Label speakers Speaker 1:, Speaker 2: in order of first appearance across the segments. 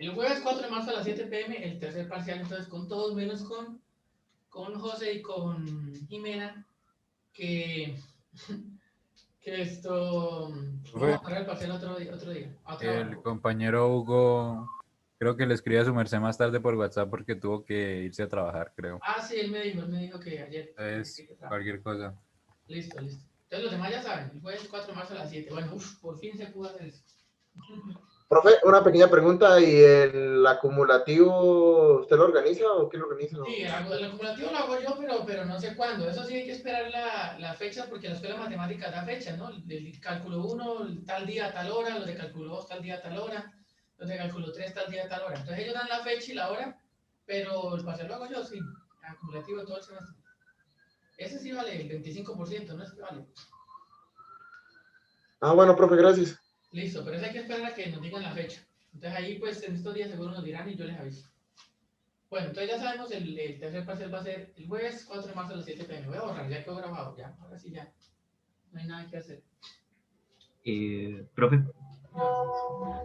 Speaker 1: El jueves 4 de marzo a las 7 p.m. el tercer parcial, entonces con todos menos con José y con Jimena, que, que esto, vamos
Speaker 2: Profe,
Speaker 1: a parar el parcial otro día, a otra hora.
Speaker 2: el compañero Hugo, creo que le escribí a su merced más tarde por WhatsApp porque tuvo que irse a trabajar, creo.
Speaker 1: Ah, sí, él me dijo que ayer
Speaker 2: Entonces,
Speaker 1: que trabaja.
Speaker 2: cualquier cosa.
Speaker 1: Listo, listo. Entonces los demás ya saben, el jueves 4 de marzo a las 7. Bueno, por fin se pudo hacer eso.
Speaker 3: Profe, una pequeña pregunta, ¿y el acumulativo usted lo organiza o quién lo organiza?
Speaker 1: Sí, el acumulativo lo hago yo, pero no sé cuándo. Eso sí hay que esperar la fecha porque la escuela de matemáticas da fecha, ¿no? El cálculo 1, tal día, tal hora, los de cálculo 2, tal día, tal hora, los de cálculo 3, tal día, tal hora. Entonces ellos dan la fecha y la hora, pero el parcial lo hago yo, sí. El acumulativo todo el semestre. Ese sí vale el 25%, ¿no? Ese vale.
Speaker 3: Ah, bueno, profe, gracias.
Speaker 1: Listo, pero eso hay que esperar a que nos digan la fecha. Entonces ahí pues en estos días seguro nos dirán y yo les aviso. Bueno, entonces ya sabemos, el tercer parcial va a ser el jueves 4 de marzo a las 7 p.m. Voy a borrar, ya quedó grabado, ya, ahora sí ya. No hay nada que hacer.
Speaker 4: Profe,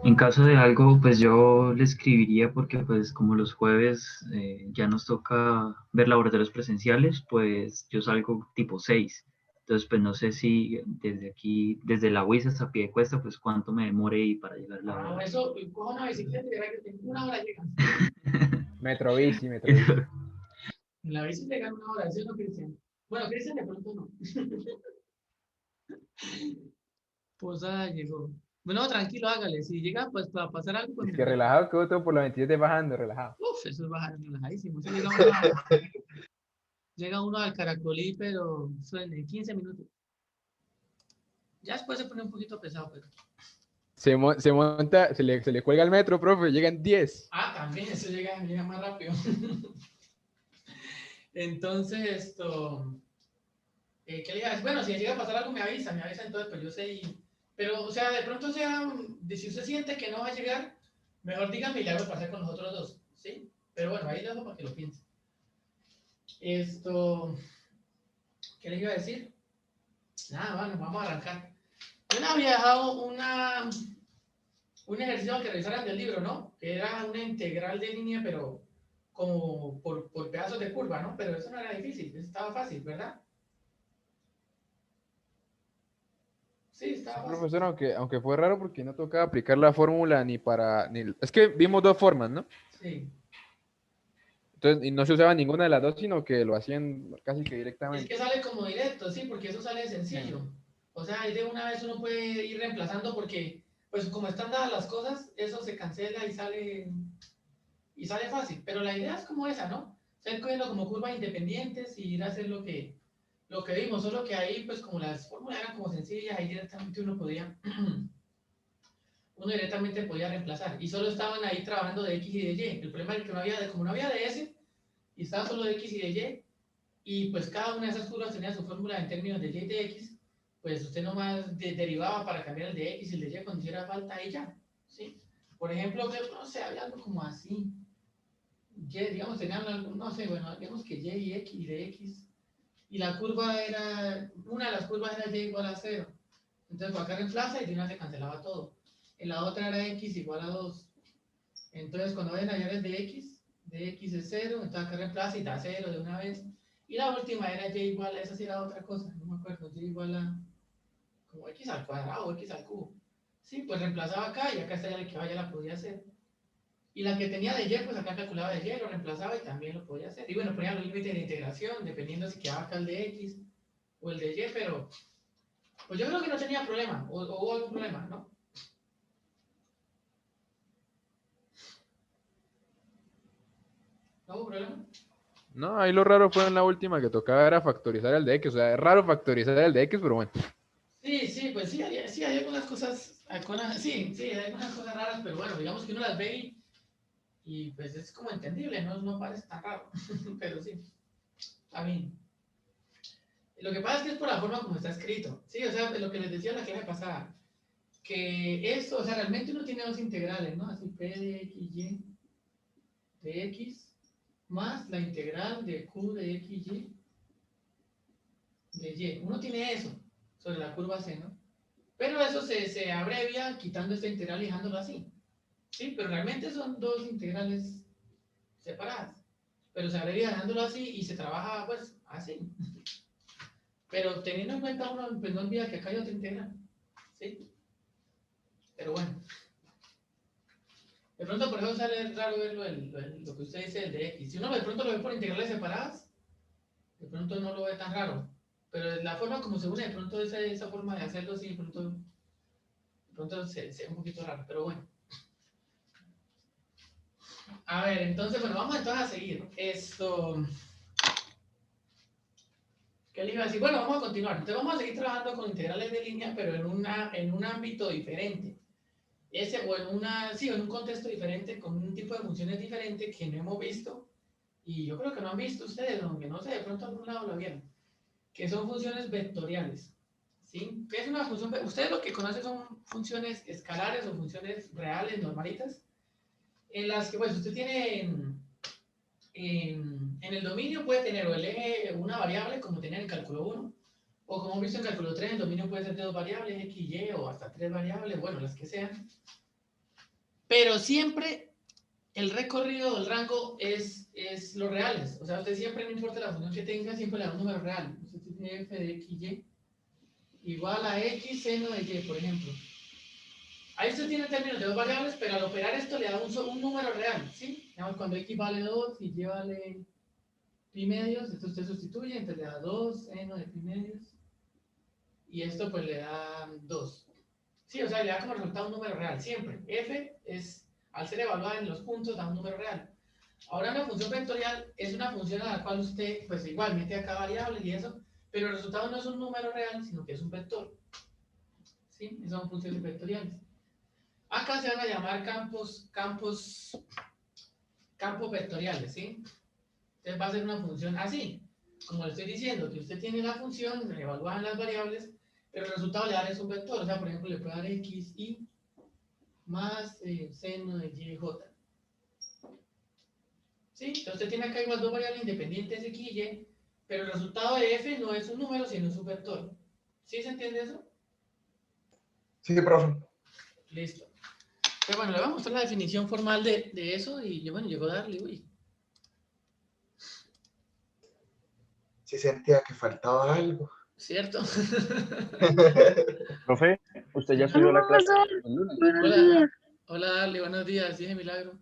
Speaker 4: en caso de algo, pues yo le escribiría porque pues como los jueves ya nos toca ver laboratorios presenciales, pues yo salgo tipo 6. Entonces, pues no sé si desde aquí, desde la UIS hasta Piedecuesta, pues cuánto me demore y para llegar a la
Speaker 1: Ah,
Speaker 4: hora.
Speaker 1: eso, coja una bicicleta y verá que en una hora llegan.
Speaker 5: Metrobici, Metrobici.
Speaker 1: En la bici llegan una hora, ¿sí o no, Cristian? Bueno, Cristian de pronto no. Pues llegó. Bueno, tranquilo, hágale. Si llega, pues para pasar algo, pues
Speaker 5: Es
Speaker 1: me
Speaker 5: que
Speaker 1: avisa.
Speaker 5: relajado que todo por la 27 bajando, relajado.
Speaker 1: Uf, eso es bajar relajadísimo. Eso llega uno al Caracolí, pero suena en 15 minutos. Ya después se pone un poquito pesado, pero.
Speaker 5: Se monta, se le cuelga el metro, profe, llegan 10.
Speaker 1: Ah, también, eso llega más rápido. Entonces, ¿qué le iba a decir? Bueno, si llega a pasar algo, me avisa, entonces pues yo sé. Pero, o sea, de pronto sea, si usted siente que no va a llegar, mejor dígame y le hago pasar con los otros dos, ¿sí? Pero bueno, ahí lo dejo para que lo piense. Esto, ¿qué les iba a decir? Nada, bueno, vamos a arrancar. Yo no había dejado un ejercicio que revisaran del libro, ¿no? Que era una integral de línea, pero como por pedazos de curva, ¿no? Pero eso no era difícil, eso estaba fácil, ¿verdad? Sí,
Speaker 5: Sí,
Speaker 1: estaba fácil.
Speaker 5: profesor, aunque fue raro porque no tocaba aplicar la fórmula ni para... Es que vimos dos formas, ¿no?
Speaker 1: Sí.
Speaker 5: Entonces, y no se usaba ninguna de las dos, sino que lo hacían casi que
Speaker 1: Es
Speaker 5: directamente.
Speaker 1: que sale como directo, sí, porque eso sale
Speaker 5: Sí.
Speaker 1: sencillo. O sea, ahí de una vez uno puede ir reemplazando porque, pues como están dadas las cosas, eso se cancela y sale fácil. Pero la idea es como esa, ¿no? Ser cogiendo como curvas independientes y ir a hacer lo que vimos, solo que ahí, pues como las fórmulas eran como sencillas, ahí directamente uno directamente podía reemplazar. Y solo estaban ahí trabajando de X y de Y. El problema es que no había, como no había de S, y estaba solo de X y de Y, y pues cada una de esas curvas tenía su fórmula en términos de y y de x, pues usted nomás derivaba para cambiar el de x y el de y cuando hiciera falta y ya, ¿sí? Por ejemplo, no sé, había algo como así, y, digamos, tenían algo, no sé, bueno, digamos que y x y de x, y la curva era, una de las curvas era y igual a 0, entonces por acá reemplaza y de una se cancelaba todo, en la otra era x igual a 2, entonces cuando vayan a hallar el de x es 0, entonces acá reemplaza y da 0 de una vez. Y la última era y igual a, esa sí era otra cosa, no me acuerdo, y igual a como x al cuadrado o x al cubo. Sí, pues reemplazaba acá y acá está ya la que vaya la podía hacer. Y la que tenía de y, pues acá calculaba de y, lo reemplazaba y también lo podía hacer. Y bueno, ponía los límites de integración, dependiendo si quedaba acá el de x o el de y, pero pues yo creo que no tenía problema, o hubo algún problema, ¿no? ¿No hubo problema?
Speaker 5: No, ahí lo raro fue en la última que tocaba era factorizar el de X. O sea, es raro factorizar el de X, pero bueno.
Speaker 1: Sí, sí, pues sí, hay algunas cosas, sí, hay algunas cosas raras, pero bueno, digamos que uno las ve y pues es como entendible, no parece tan raro, pero sí, está bien. Lo que pasa es que es por la forma como está escrito, sí, o sea, lo que les decía la clase pasada, que esto, o sea, realmente uno tiene dos integrales, ¿no? Así p de x, y de x, más la integral de q de x, de y. Uno tiene eso sobre la curva c, ¿no? Pero eso se abrevia quitando esta integral y dejándolo así. Sí, pero realmente son dos integrales separadas. Pero se agrega dejándolo así y se trabaja pues así. Pero teniendo en cuenta uno, pues no olvida que acá hay otra integral. ¿Sí? Pero bueno. De pronto por eso sale raro ver lo que usted dice, el de X. Si uno de pronto lo ve por integrales separadas, de pronto no lo ve tan raro. Pero la forma como se une, de pronto esa forma de hacerlo, sí, de pronto se ve un poquito raro. Pero bueno. A ver, entonces, bueno, vamos entonces a seguir. Esto... ¿Qué le iba a decir? Bueno, vamos a continuar. Entonces vamos a seguir trabajando con integrales de línea, pero en un ámbito diferente. O en un contexto diferente, con un tipo de funciones diferente que no hemos visto, y yo creo que no han visto ustedes, aunque no sé, de pronto a algún lado lo vieron, que son funciones vectoriales. ¿Sí? ¿Qué es una función? Ustedes lo que conocen son funciones escalares o funciones reales, normalitas, en las que, pues, usted tiene en el dominio puede tener o el eje una variable, como tenía en cálculo 1, o como hemos visto en cálculo 3, el dominio puede ser de dos variables, x, y, o hasta tres variables, bueno, las que sean. Pero siempre el recorrido del rango es los reales. O sea, usted siempre, no importa la función que tenga, siempre le da un número real. Usted tiene f de x, y igual a x seno de y, por ejemplo. Ahí usted tiene términos de dos variables, pero al operar esto le da un número real, ¿sí? Digamos, cuando x vale 2 y y vale pi medios, esto usted sustituye, entonces le da 2 seno de pi medios, y esto pues le da 2. Sí, o sea, le da como resultado un número real, siempre. F es, al ser evaluada en los puntos, da un número real. Ahora una función vectorial es una función a la cual usted, pues igual, mete acá variables y eso, pero el resultado no es un número real, sino que es un vector. ¿Sí? Esas son funciones vectoriales. Acá se van a llamar campos vectoriales, ¿sí? Entonces va a ser una función así, como le estoy diciendo, que usted tiene la función, evalúan las variables, pero el resultado le da es un vector. O sea, por ejemplo, le puede dar x, y más seno de y, j. ¿Sí? Entonces usted tiene acá igual dos variables independientes x y y, pero el resultado de f no es un número, sino es un vector. ¿Sí se entiende eso?
Speaker 3: Sí, profe.
Speaker 1: Listo. Pero bueno, le voy a mostrar la definición formal de eso y bueno, llegó a darle, uy.
Speaker 3: Sí sentía que faltaba algo.
Speaker 1: ¿Cierto?
Speaker 6: Profe, usted ya
Speaker 7: Hola,
Speaker 6: subió la clase
Speaker 7: profesor.
Speaker 6: el lunes.
Speaker 7: Buenos
Speaker 1: Hola,
Speaker 7: días.
Speaker 1: hola, Darly, buenos días, dije Milagro.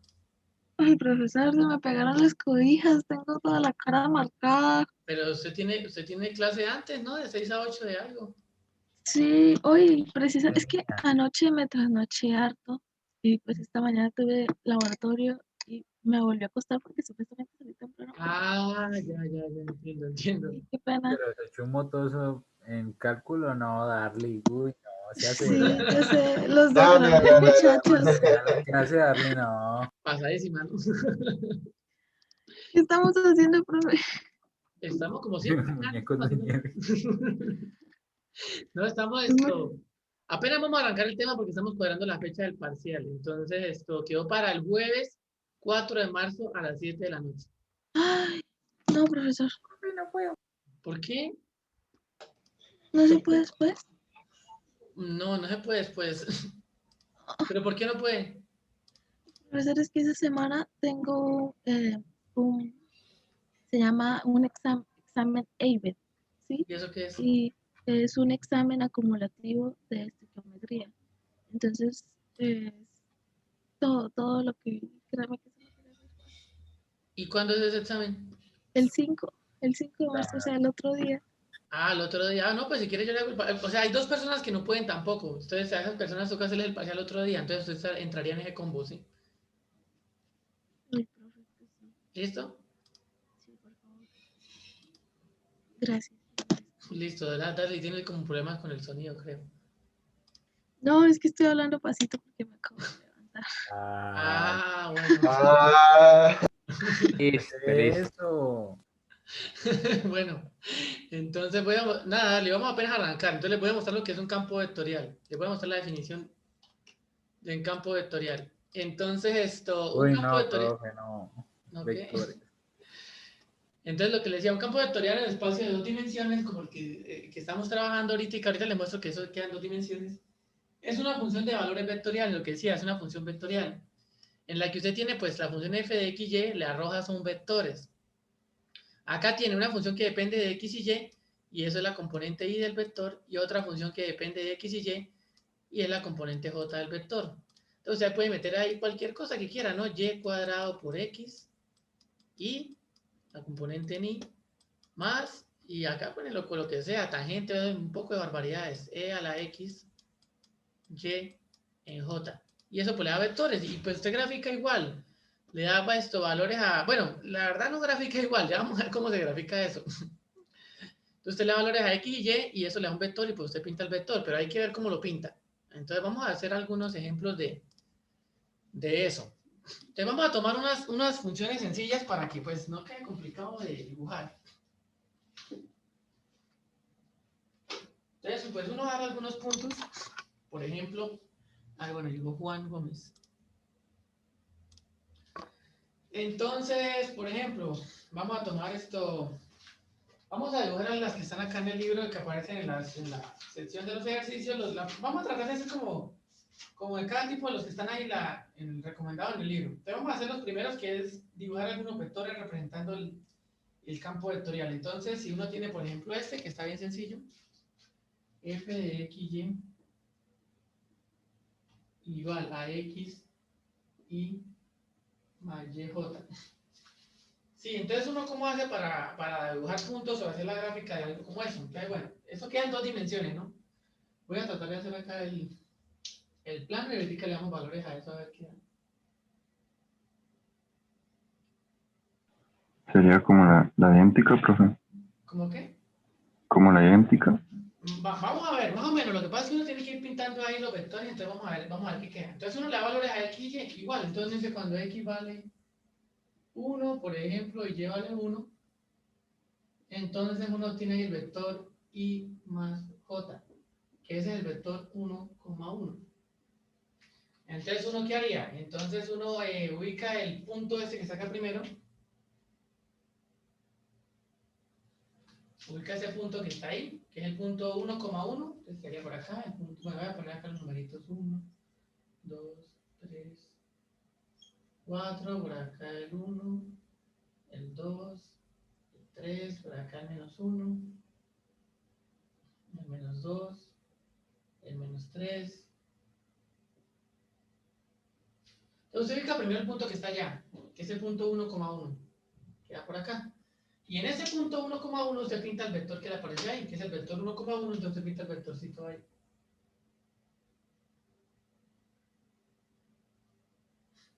Speaker 7: Ay, profesor, se me pegaron las cobijas. Tengo toda la cara marcada.
Speaker 1: Pero usted tiene clase antes, ¿no? De 6 a 8 de algo.
Speaker 7: Sí, hoy precisa. Es que anoche me trasnoché harto. Y pues esta mañana tuve laboratorio y me volví a acostar porque supuestamente salí temprano.
Speaker 1: Ah, ya, entiendo.
Speaker 7: Sí, qué pena.
Speaker 2: Pero se echó un motoso en cálculo, no, Darly. Uy, no, se hace.
Speaker 7: Sí, yo sé. Los
Speaker 3: No, no,
Speaker 7: logré,
Speaker 3: no, no,
Speaker 7: muchachos.
Speaker 3: no.
Speaker 2: Lo que hace Darly, no.
Speaker 1: Pasadísima, ¿no?
Speaker 7: ¿Qué estamos haciendo, profe?
Speaker 1: Estamos como siempre acá, ¿no?
Speaker 2: Muñecos de nieve.
Speaker 1: No, estamos esto. Apenas vamos a arrancar el tema porque estamos cuadrando la fecha del parcial. Entonces, esto quedó para el jueves 4 de marzo a las 7 de la noche.
Speaker 7: Ay, no, profesor.
Speaker 1: ¿Por qué?
Speaker 7: No se puede después.
Speaker 1: No, no se puede después. ¿Pero por qué no puede?
Speaker 7: Profesor, es que esa semana tengo se llama un examen ABET, ¿sí?
Speaker 1: ¿Y eso qué es?
Speaker 7: Y es un examen acumulativo de estequiometría. Entonces, es todo lo que créame que se me quiere hacer.
Speaker 1: ¿Y cuándo es ese examen?
Speaker 7: El 5 de marzo, o sea, el otro día.
Speaker 1: Ah, el otro día. Ah, no, pues si quieres yo le hago o sea, hay dos personas que no pueden tampoco. Entonces a esas personas toca hacerles el parcial el otro día. Entonces usted entraría en ese combo, ¿sí?
Speaker 7: Ay, profe, que sí.
Speaker 1: ¿Listo?
Speaker 7: Sí, por favor. Gracias.
Speaker 1: Listo, dale, tiene como problemas con el sonido, creo.
Speaker 7: No, es que estoy hablando pasito porque me acabo de levantar.
Speaker 1: Ah, bueno.
Speaker 3: Ah,
Speaker 2: Eso.
Speaker 1: Bueno, entonces nada, le vamos a apenas arrancar. Entonces les voy a mostrar lo que es un campo vectorial. Les voy a mostrar la definición de un campo vectorial. Entonces un
Speaker 2: Uy,
Speaker 1: campo
Speaker 2: no,
Speaker 1: vectorial.
Speaker 2: profe, no.
Speaker 1: ¿Ok?
Speaker 2: Vectores.
Speaker 1: Entonces lo que les decía, un campo vectorial en espacio de dos dimensiones, como el que estamos trabajando ahorita y que ahorita les muestro que eso queda en dos dimensiones, es una función de valores vectoriales, lo que decía, es una función vectorial. en la que usted tiene pues la función f de x, y, le arroja son vectores. Acá tiene una función que depende de x y eso es la componente y del vector, y otra función que depende de x y es la componente j del vector. Entonces usted puede meter ahí cualquier cosa que quiera, ¿no? Y cuadrado por x y la componente en y más, y acá ponen lo que sea, tangente, un poco de barbaridades, e a la x, y en j. Y eso pues le da vectores, y pues usted grafica igual, le da esto valores a, bueno, la verdad no grafica igual, ya vamos a ver cómo se grafica eso. Entonces usted le da valores a x y eso le da un vector, y pues usted pinta el vector, pero hay que ver cómo lo pinta. Entonces vamos a hacer algunos ejemplos de eso. Entonces vamos a tomar unas funciones sencillas para que pues no quede complicado de dibujar. Entonces, pues uno va a dar algunos puntos. Por ejemplo, bueno, digo Juan Gómez. Entonces, por ejemplo, vamos a tomar esto. Vamos a dibujar a las que están acá en el libro que aparecen en la sección de los ejercicios. Vamos a tratar de hacer como de cada tipo de los que están ahí en el recomendado en el libro. Entonces vamos a hacer los primeros, que es dibujar algunos vectores representando el campo vectorial. Entonces, si uno tiene, por ejemplo, este, que está bien sencillo, f de x, y igual a x, y más y, j. Sí, entonces uno cómo hace para dibujar puntos o hacer la gráfica de algo como eso. Entonces, bueno, eso queda en 2 dimensiones, ¿no? Voy a tratar de hacer acá el plano y ahorita le damos valores a eso a ver qué da.
Speaker 6: Sería como la idéntica, profe.
Speaker 1: ¿Cómo qué?
Speaker 6: Como la idéntica.
Speaker 1: Vamos a ver, más o menos, lo que pasa es que uno tiene que ir pintando ahí los vectores, entonces vamos a ver qué queda. Entonces uno le da valores a x y y igual, entonces dice cuando x vale 1, por ejemplo, y y vale 1, entonces uno tiene ahí el vector y más j, que ese es el vector 1,1. Entonces uno, ¿qué haría? Entonces uno ubica el punto este que saca primero, ubica ese punto que está ahí, que es el punto 1,1, entonces sería por acá, el punto, me voy a poner acá los numeritos 1, 2, 3, 4, por acá el 1, el 2, el 3, por acá el menos 1, el menos 2, el menos 3. Entonces ubica primero el punto que está allá, que es el punto 1,1, queda por acá. Y en ese punto 1,1 usted pinta el vector que le aparece ahí, que es el vector 1,1, entonces pinta el vectorcito ahí.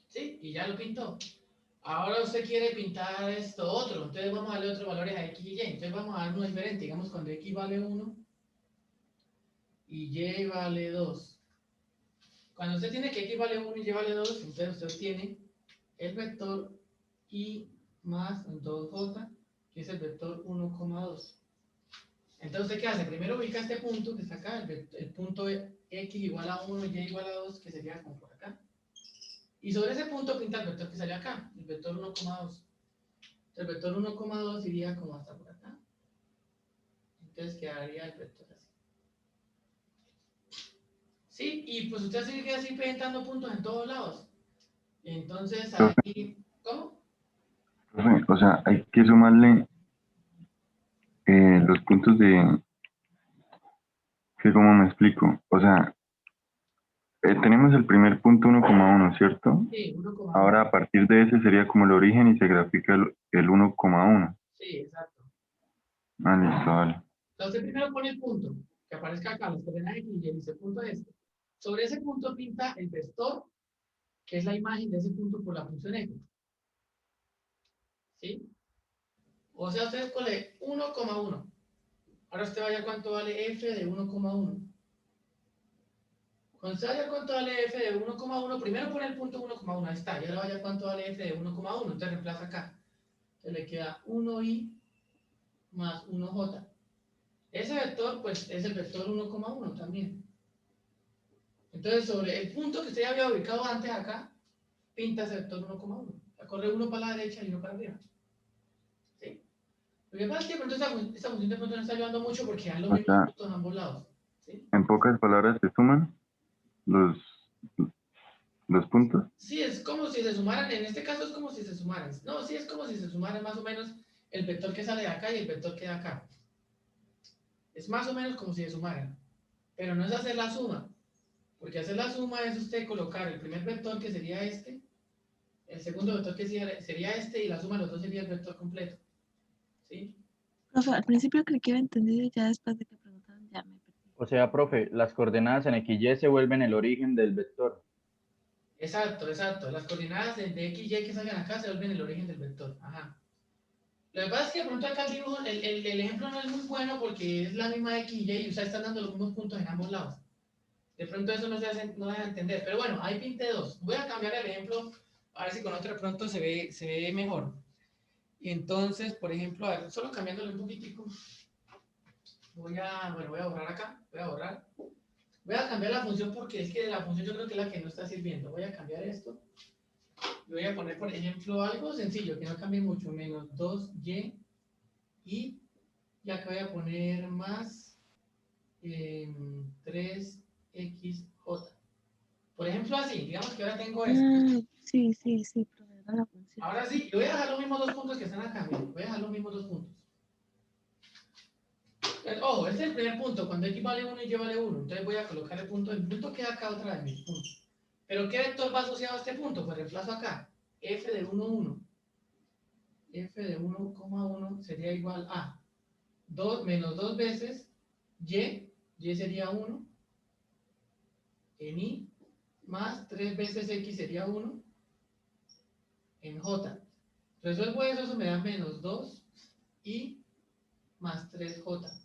Speaker 1: ¿Sí? Y ya lo pintó. Ahora usted quiere pintar esto otro, entonces vamos a darle otros valores a x y y. Entonces vamos a dar uno diferente, digamos cuando x vale 1 y y vale 2. Cuando usted tiene que x vale 1 y y vale 2, entonces usted tiene el vector y más 2j, que es el vector 1,2. Entonces, ¿usted qué hace? Primero ubica este punto que está acá, el punto x igual a 1 y y igual a 2, que sería como por acá. Y sobre ese punto pinta el vector que sale acá, el vector 1,2. El vector 1,2 iría como hasta por acá. Entonces quedaría el vector así. Sí, y pues usted sigue así pintando puntos en todos lados. Entonces aquí, ¿cómo?
Speaker 6: Profe, o sea, hay que sumarle los puntos de, que cómo me explico. O sea, tenemos el primer punto 1,1, ¿cierto?
Speaker 1: Sí, 1,1.
Speaker 6: Ahora a partir de ese sería como el origen y se grafica el 1,1.
Speaker 1: Sí, exacto.
Speaker 6: Ah, listo, vale.
Speaker 1: Entonces primero pone el punto, que aparezca acá, las coordenadas x y ese punto este. Sobre ese punto pinta el vector, que es la imagen de ese punto por la función f. ¿Sí? O sea, usted escoge 1,1. Ahora usted vaya cuánto vale f de 1,1. Cuando usted vaya cuánto vale f de 1,1, primero pone el punto 1,1, ahí está. Y ahora vaya cuánto vale f de 1,1, entonces reemplaza acá. Entonces le queda 1i más 1j. Ese vector, pues, es el vector 1,1 también. Entonces, sobre el punto que usted ya había ubicado antes acá, pinta ese vector 1,1. Corre uno para la derecha y uno para arriba. ¿Sí? Lo que pasa es que de pronto esta función de pronto no está ayudando mucho porque dan los mismos
Speaker 6: Acá,
Speaker 1: puntos en ambos lados. ¿Sí?
Speaker 6: en pocas palabras se suman los ¿Los puntos?
Speaker 1: Sí, es como si se sumaran, en este caso es como si se sumaran. No, sí, es como si se sumaran más o menos el vector que sale de acá y el vector que de acá. Es más o menos como si se sumaran. Pero no es hacer la suma, porque hacer la suma es usted colocar el primer vector que sería este, el segundo vector que sería este, y la suma de los dos sería el vector completo. ¿Sí?
Speaker 7: Profe, al principio creí que había entendido y ya después de que preguntaron ya me perdí.
Speaker 8: O sea, profe, las coordenadas en XY se vuelven el origen del vector.
Speaker 1: Exacto, exacto. Las coordenadas de x y que salgan acá se vuelven el origen del vector. Ajá. Lo que pasa es que de pronto acá el dibujo, el ejemplo no es muy bueno porque es la misma x y y ustedes están dando los mismos puntos en ambos lados. De pronto eso no deja de entender. Pero bueno, ahí pinté dos. Voy a cambiar el ejemplo, a ver si con otro de pronto se ve mejor. Y entonces, por ejemplo, a ver, solo cambiándolo un poquitico. Voy a borrar acá. Voy a borrar. Voy a cambiar la función porque es que la función yo creo que es la que no está sirviendo. Voy a cambiar esto. Voy a poner, por ejemplo, algo sencillo, que no cambie mucho. Menos 2y y ya que voy a poner más 3xj. Por ejemplo, así, digamos que ahora tengo esto.
Speaker 7: Sí, profe, era la función.
Speaker 1: Ahora sí, yo voy a dejar los mismos dos puntos que están acá. Miren, voy a dejar los mismos dos puntos. Entonces, ojo, este es el primer punto, cuando x vale 1 y y vale 1. Entonces voy a colocar el punto queda acá otra vez, mi punto. ¿Pero qué vector va asociado a este punto? Pues reemplazo acá, f de 1, 1. F de 1,1 sería igual a menos 2 veces y sería 1, en i, más 3 veces x sería 1, en j. Resuelvo eso me da menos 2 y más 3j.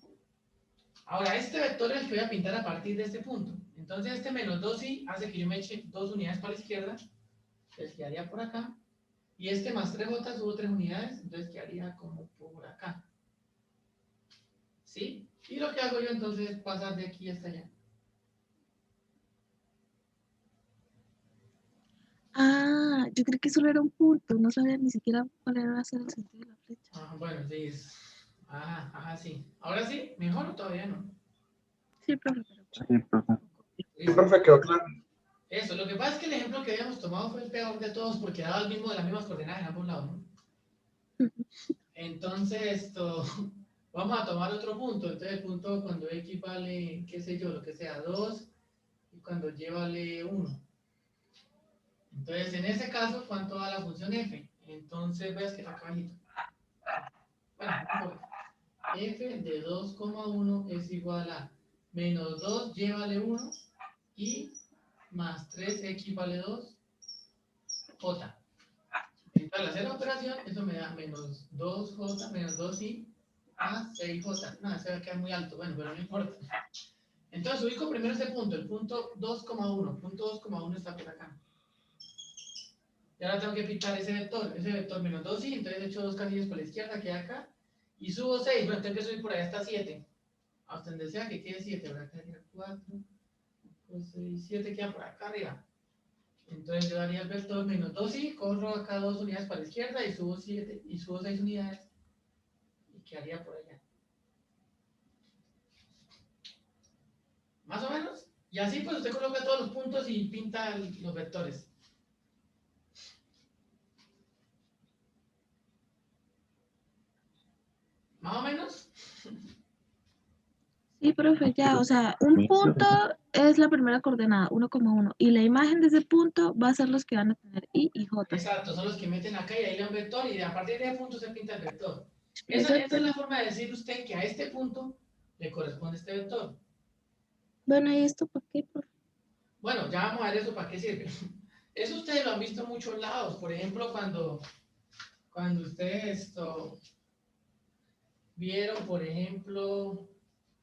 Speaker 1: Ahora, este vector es el que voy a pintar a partir de este punto. Entonces, este menos 2i hace que yo me eche 2 unidades para la izquierda, entonces quedaría por acá. Y este más 3j subo 3 unidades, entonces quedaría como por acá. ¿Sí? Y lo que hago yo entonces es pasar de aquí hasta allá.
Speaker 7: Ah, yo creí que solo era un punto, no sabía ni siquiera cuál era el sentido de la flecha.
Speaker 1: Ah, bueno, sí. Ajá, sí. ¿Ahora sí? ¿Mejor o todavía no?
Speaker 7: Sí, profe, pero
Speaker 6: Sí, profe.
Speaker 3: Sí, profe, quedó claro.
Speaker 1: Eso, lo que pasa es que el ejemplo que habíamos tomado fue el peor de todos porque daba el mismo de las mismas coordenadas en ambos lados, ¿no? Entonces, vamos a tomar otro punto. Entonces, el punto cuando x vale, qué sé yo, lo que sea, 2, y cuando y vale 1. Entonces, en ese caso, ¿cuánto da la función f? Entonces, voy a escribir acá abajito. Bueno, no importa. F de 2,1 es igual a menos 2y vale 1 y más 3x vale 2, j. Entonces, al hacer la operación, eso me da menos 2j, menos 2i, más 6j. No, eso va a quedar muy alto, bueno, pero no importa. Entonces, ubico primero ese punto, el punto 2,1. Punto 2,1 está por acá. Y ahora tengo que pintar ese vector menos 2i, entonces echo dos casillas por la izquierda, queda acá, y subo 6, bueno, tengo que subir por allá hasta 7. Hasta donde sea que quede 7, por acá queda 4, pues 6, 7 queda por acá arriba. Entonces yo daría el vector menos 2i, corro acá 2 unidades para la izquierda y subo 7 y subo 6 unidades y quedaría por allá. Más o menos. Y así pues usted coloca todos los puntos y pinta los vectores. Más o menos.
Speaker 7: Sí, profe, ya, o sea, un punto es la primera coordenada, 1,1, y la imagen de ese punto va a ser los que van a tener i y j.
Speaker 1: Exacto, son los que meten acá y ahí le da un vector y a partir de ese punto se pinta el vector.
Speaker 7: Eso
Speaker 1: Esa es la forma de decir usted que a este punto le corresponde este vector.
Speaker 7: Bueno, ¿y esto por qué, profe?
Speaker 1: Bueno, ya vamos a ver eso para qué sirve. Eso ustedes lo han visto en muchos lados. Por ejemplo, cuando ustedes vieron, por ejemplo,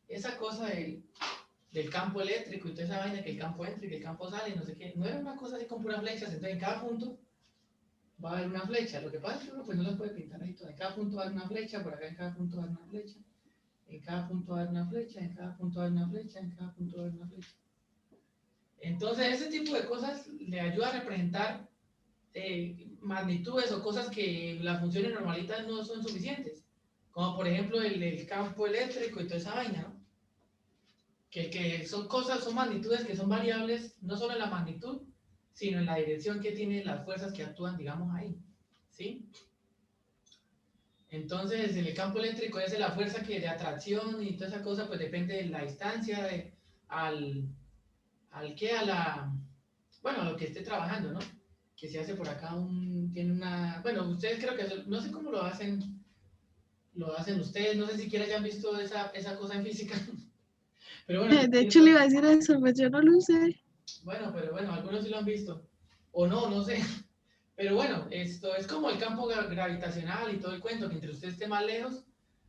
Speaker 1: esa cosa del campo eléctrico y toda esa vaina, que el campo entra y que el campo sale y no sé qué. No era una cosa así con puras flechas. Entonces, en cada punto va a haber una flecha. Lo que pasa es que uno pues no las puede pintar ahí todas. En cada punto va a haber una flecha, por acá en cada punto va a haber una flecha. En cada punto va a haber una flecha, en cada punto va a haber una flecha, en cada punto va a haber una flecha. Entonces, ese tipo de cosas le ayuda a representar magnitudes o cosas que las funciones normalitas no son suficientes. Como por ejemplo el campo eléctrico y toda esa vaina, ¿no? Que son cosas, son magnitudes que son variables, no solo en la magnitud, sino en la dirección que tienen las fuerzas que actúan, digamos, ahí, ¿sí? Entonces, en el campo eléctrico es la fuerza que de atracción y toda esa cosa, pues depende de la distancia bueno, a lo que esté trabajando, ¿no? Que se hace por acá tiene una, bueno, ustedes creo que, no sé cómo lo hacen ustedes, no sé si siquiera ya han visto esa cosa en física, pero bueno.
Speaker 7: De hecho, le iba a decir eso, pues yo no lo usé.
Speaker 1: Bueno, pero bueno, algunos sí lo han visto, o no sé. Pero bueno, esto es como el campo gravitacional y todo el cuento, que entre usted esté más lejos,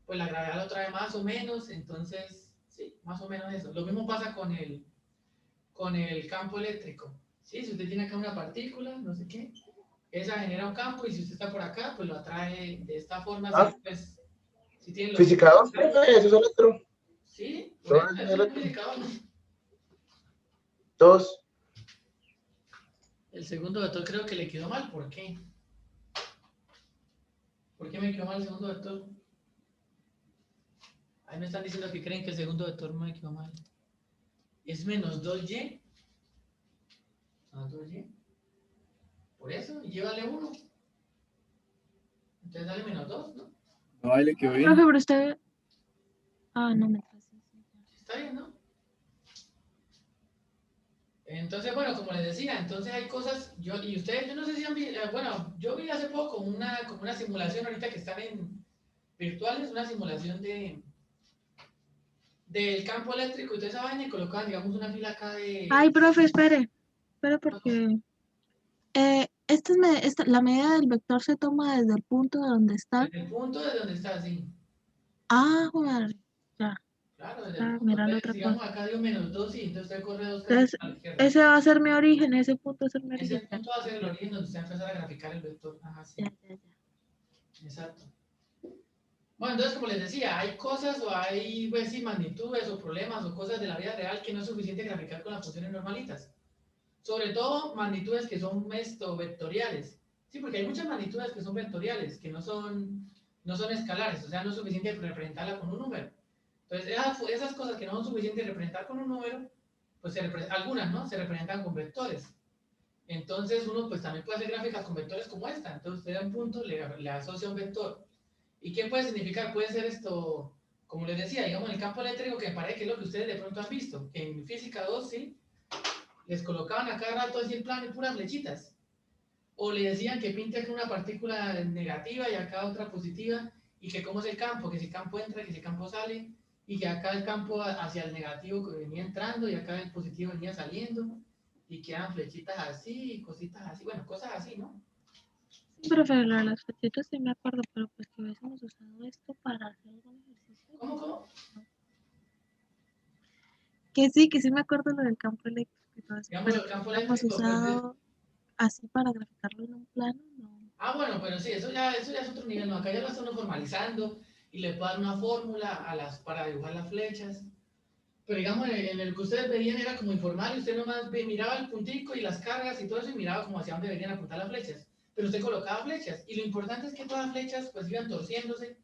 Speaker 1: pues la gravedad lo trae más o menos, entonces, sí, más o menos eso. Lo mismo pasa con el campo eléctrico. ¿Sí? Si usted tiene acá una partícula, no sé qué, esa genera un campo y si usted está por acá, pues lo atrae de esta forma.
Speaker 3: Ah.
Speaker 1: Pues, si tiene los...
Speaker 3: Física 2, profe, eso es electro.
Speaker 1: Sí, por eso,
Speaker 3: Todo es
Speaker 1: eso es
Speaker 3: electro.
Speaker 1: física 2.
Speaker 3: 2.
Speaker 1: El segundo vector creo que le quedó mal, ¿por qué? ¿Por qué me quedó mal el segundo vector? Ahí me están diciendo que creen que el segundo vector me quedó mal. Es menos 2y. Menos 2y. Por eso, y llévale 1. Entonces sale menos 2, ¿no?
Speaker 2: No, ahí le quedó bien.
Speaker 7: Profe, pero usted... Ah, no, me pasa.
Speaker 1: Está bien, ¿no? Entonces, bueno, como les decía, entonces hay cosas, yo no sé si han visto, bueno, yo vi hace poco como una simulación ahorita que están en virtuales, una simulación del campo eléctrico y toda esa vaina y colocaban, digamos, una fila acá de...
Speaker 7: Ay, profe, espere porque la medida del vector se toma desde el punto de donde está.
Speaker 1: Desde el punto de donde está, sí.
Speaker 7: Ah, joder, ya.
Speaker 1: Claro, desde el punto.
Speaker 7: Mirando
Speaker 1: Entonces,
Speaker 7: otra
Speaker 1: digamos,
Speaker 7: cosa.
Speaker 1: acá dio menos 2 y entonces usted corre 2 casi
Speaker 7: Entonces,
Speaker 1: a la izquierda.
Speaker 7: ese va a ser mi origen, ese punto va a ser mi
Speaker 1: Ese
Speaker 7: origen.
Speaker 1: punto va a ser el origen donde usted va a empezar a graficar el vector. Ajá, sí.
Speaker 7: Ya.
Speaker 1: Exacto. Bueno, entonces, como les decía, hay cosas o hay, pues sí, magnitudes o problemas o cosas de la vida real que no es suficiente graficar con las funciones normalitas. Sobre todo magnitudes que son vectoriales. Sí, porque hay muchas magnitudes que son vectoriales, que no son escalares, o sea, no es suficiente representarla con un número. Entonces, esas cosas que no son suficientes representar con un número, pues algunas, ¿no? Se representan con vectores. Entonces, uno pues también puede hacer gráficas con vectores como esta. Entonces, usted da un punto, le asocia un vector. ¿Y qué puede significar? Puede ser esto, como les decía, digamos, en el campo eléctrico, que me parece que es lo que ustedes de pronto han visto, que en física 2, ¿sí? Les colocaban a cada rato así el plano y puras flechitas. O le decían que pinte aquí una partícula negativa y acá otra positiva, y que cómo es el campo, que si el campo entra, que si el campo sale, y que acá el campo hacia el negativo que venía entrando y acá el positivo venía saliendo, y quedan flechitas así, y cositas así, bueno, cosas así, ¿no?
Speaker 7: Sí, profe, lo de las flechitas sí me acuerdo, pero pues que hubiésemos usado esto para hacer algún ejercicio.
Speaker 1: ¿Cómo?
Speaker 7: Que sí me acuerdo lo del campo eléctrico y todo eso,
Speaker 1: Digamos,
Speaker 7: pero
Speaker 1: el campo
Speaker 7: lo hemos
Speaker 1: eléctrico, pues,
Speaker 7: usado así para graficarlo en un plano, no.
Speaker 1: Ah, bueno, pero sí, eso ya es otro nivel, ¿no? Acá ya lo están formalizando y le puede dar una fórmula para dibujar las flechas. Pero digamos, en el que ustedes veían era como informal y usted nomás miraba el puntico y las cargas y todo eso y miraba como hacia dónde deberían apuntar las flechas. Pero usted colocaba flechas y lo importante es que todas las flechas pues iban torciéndose.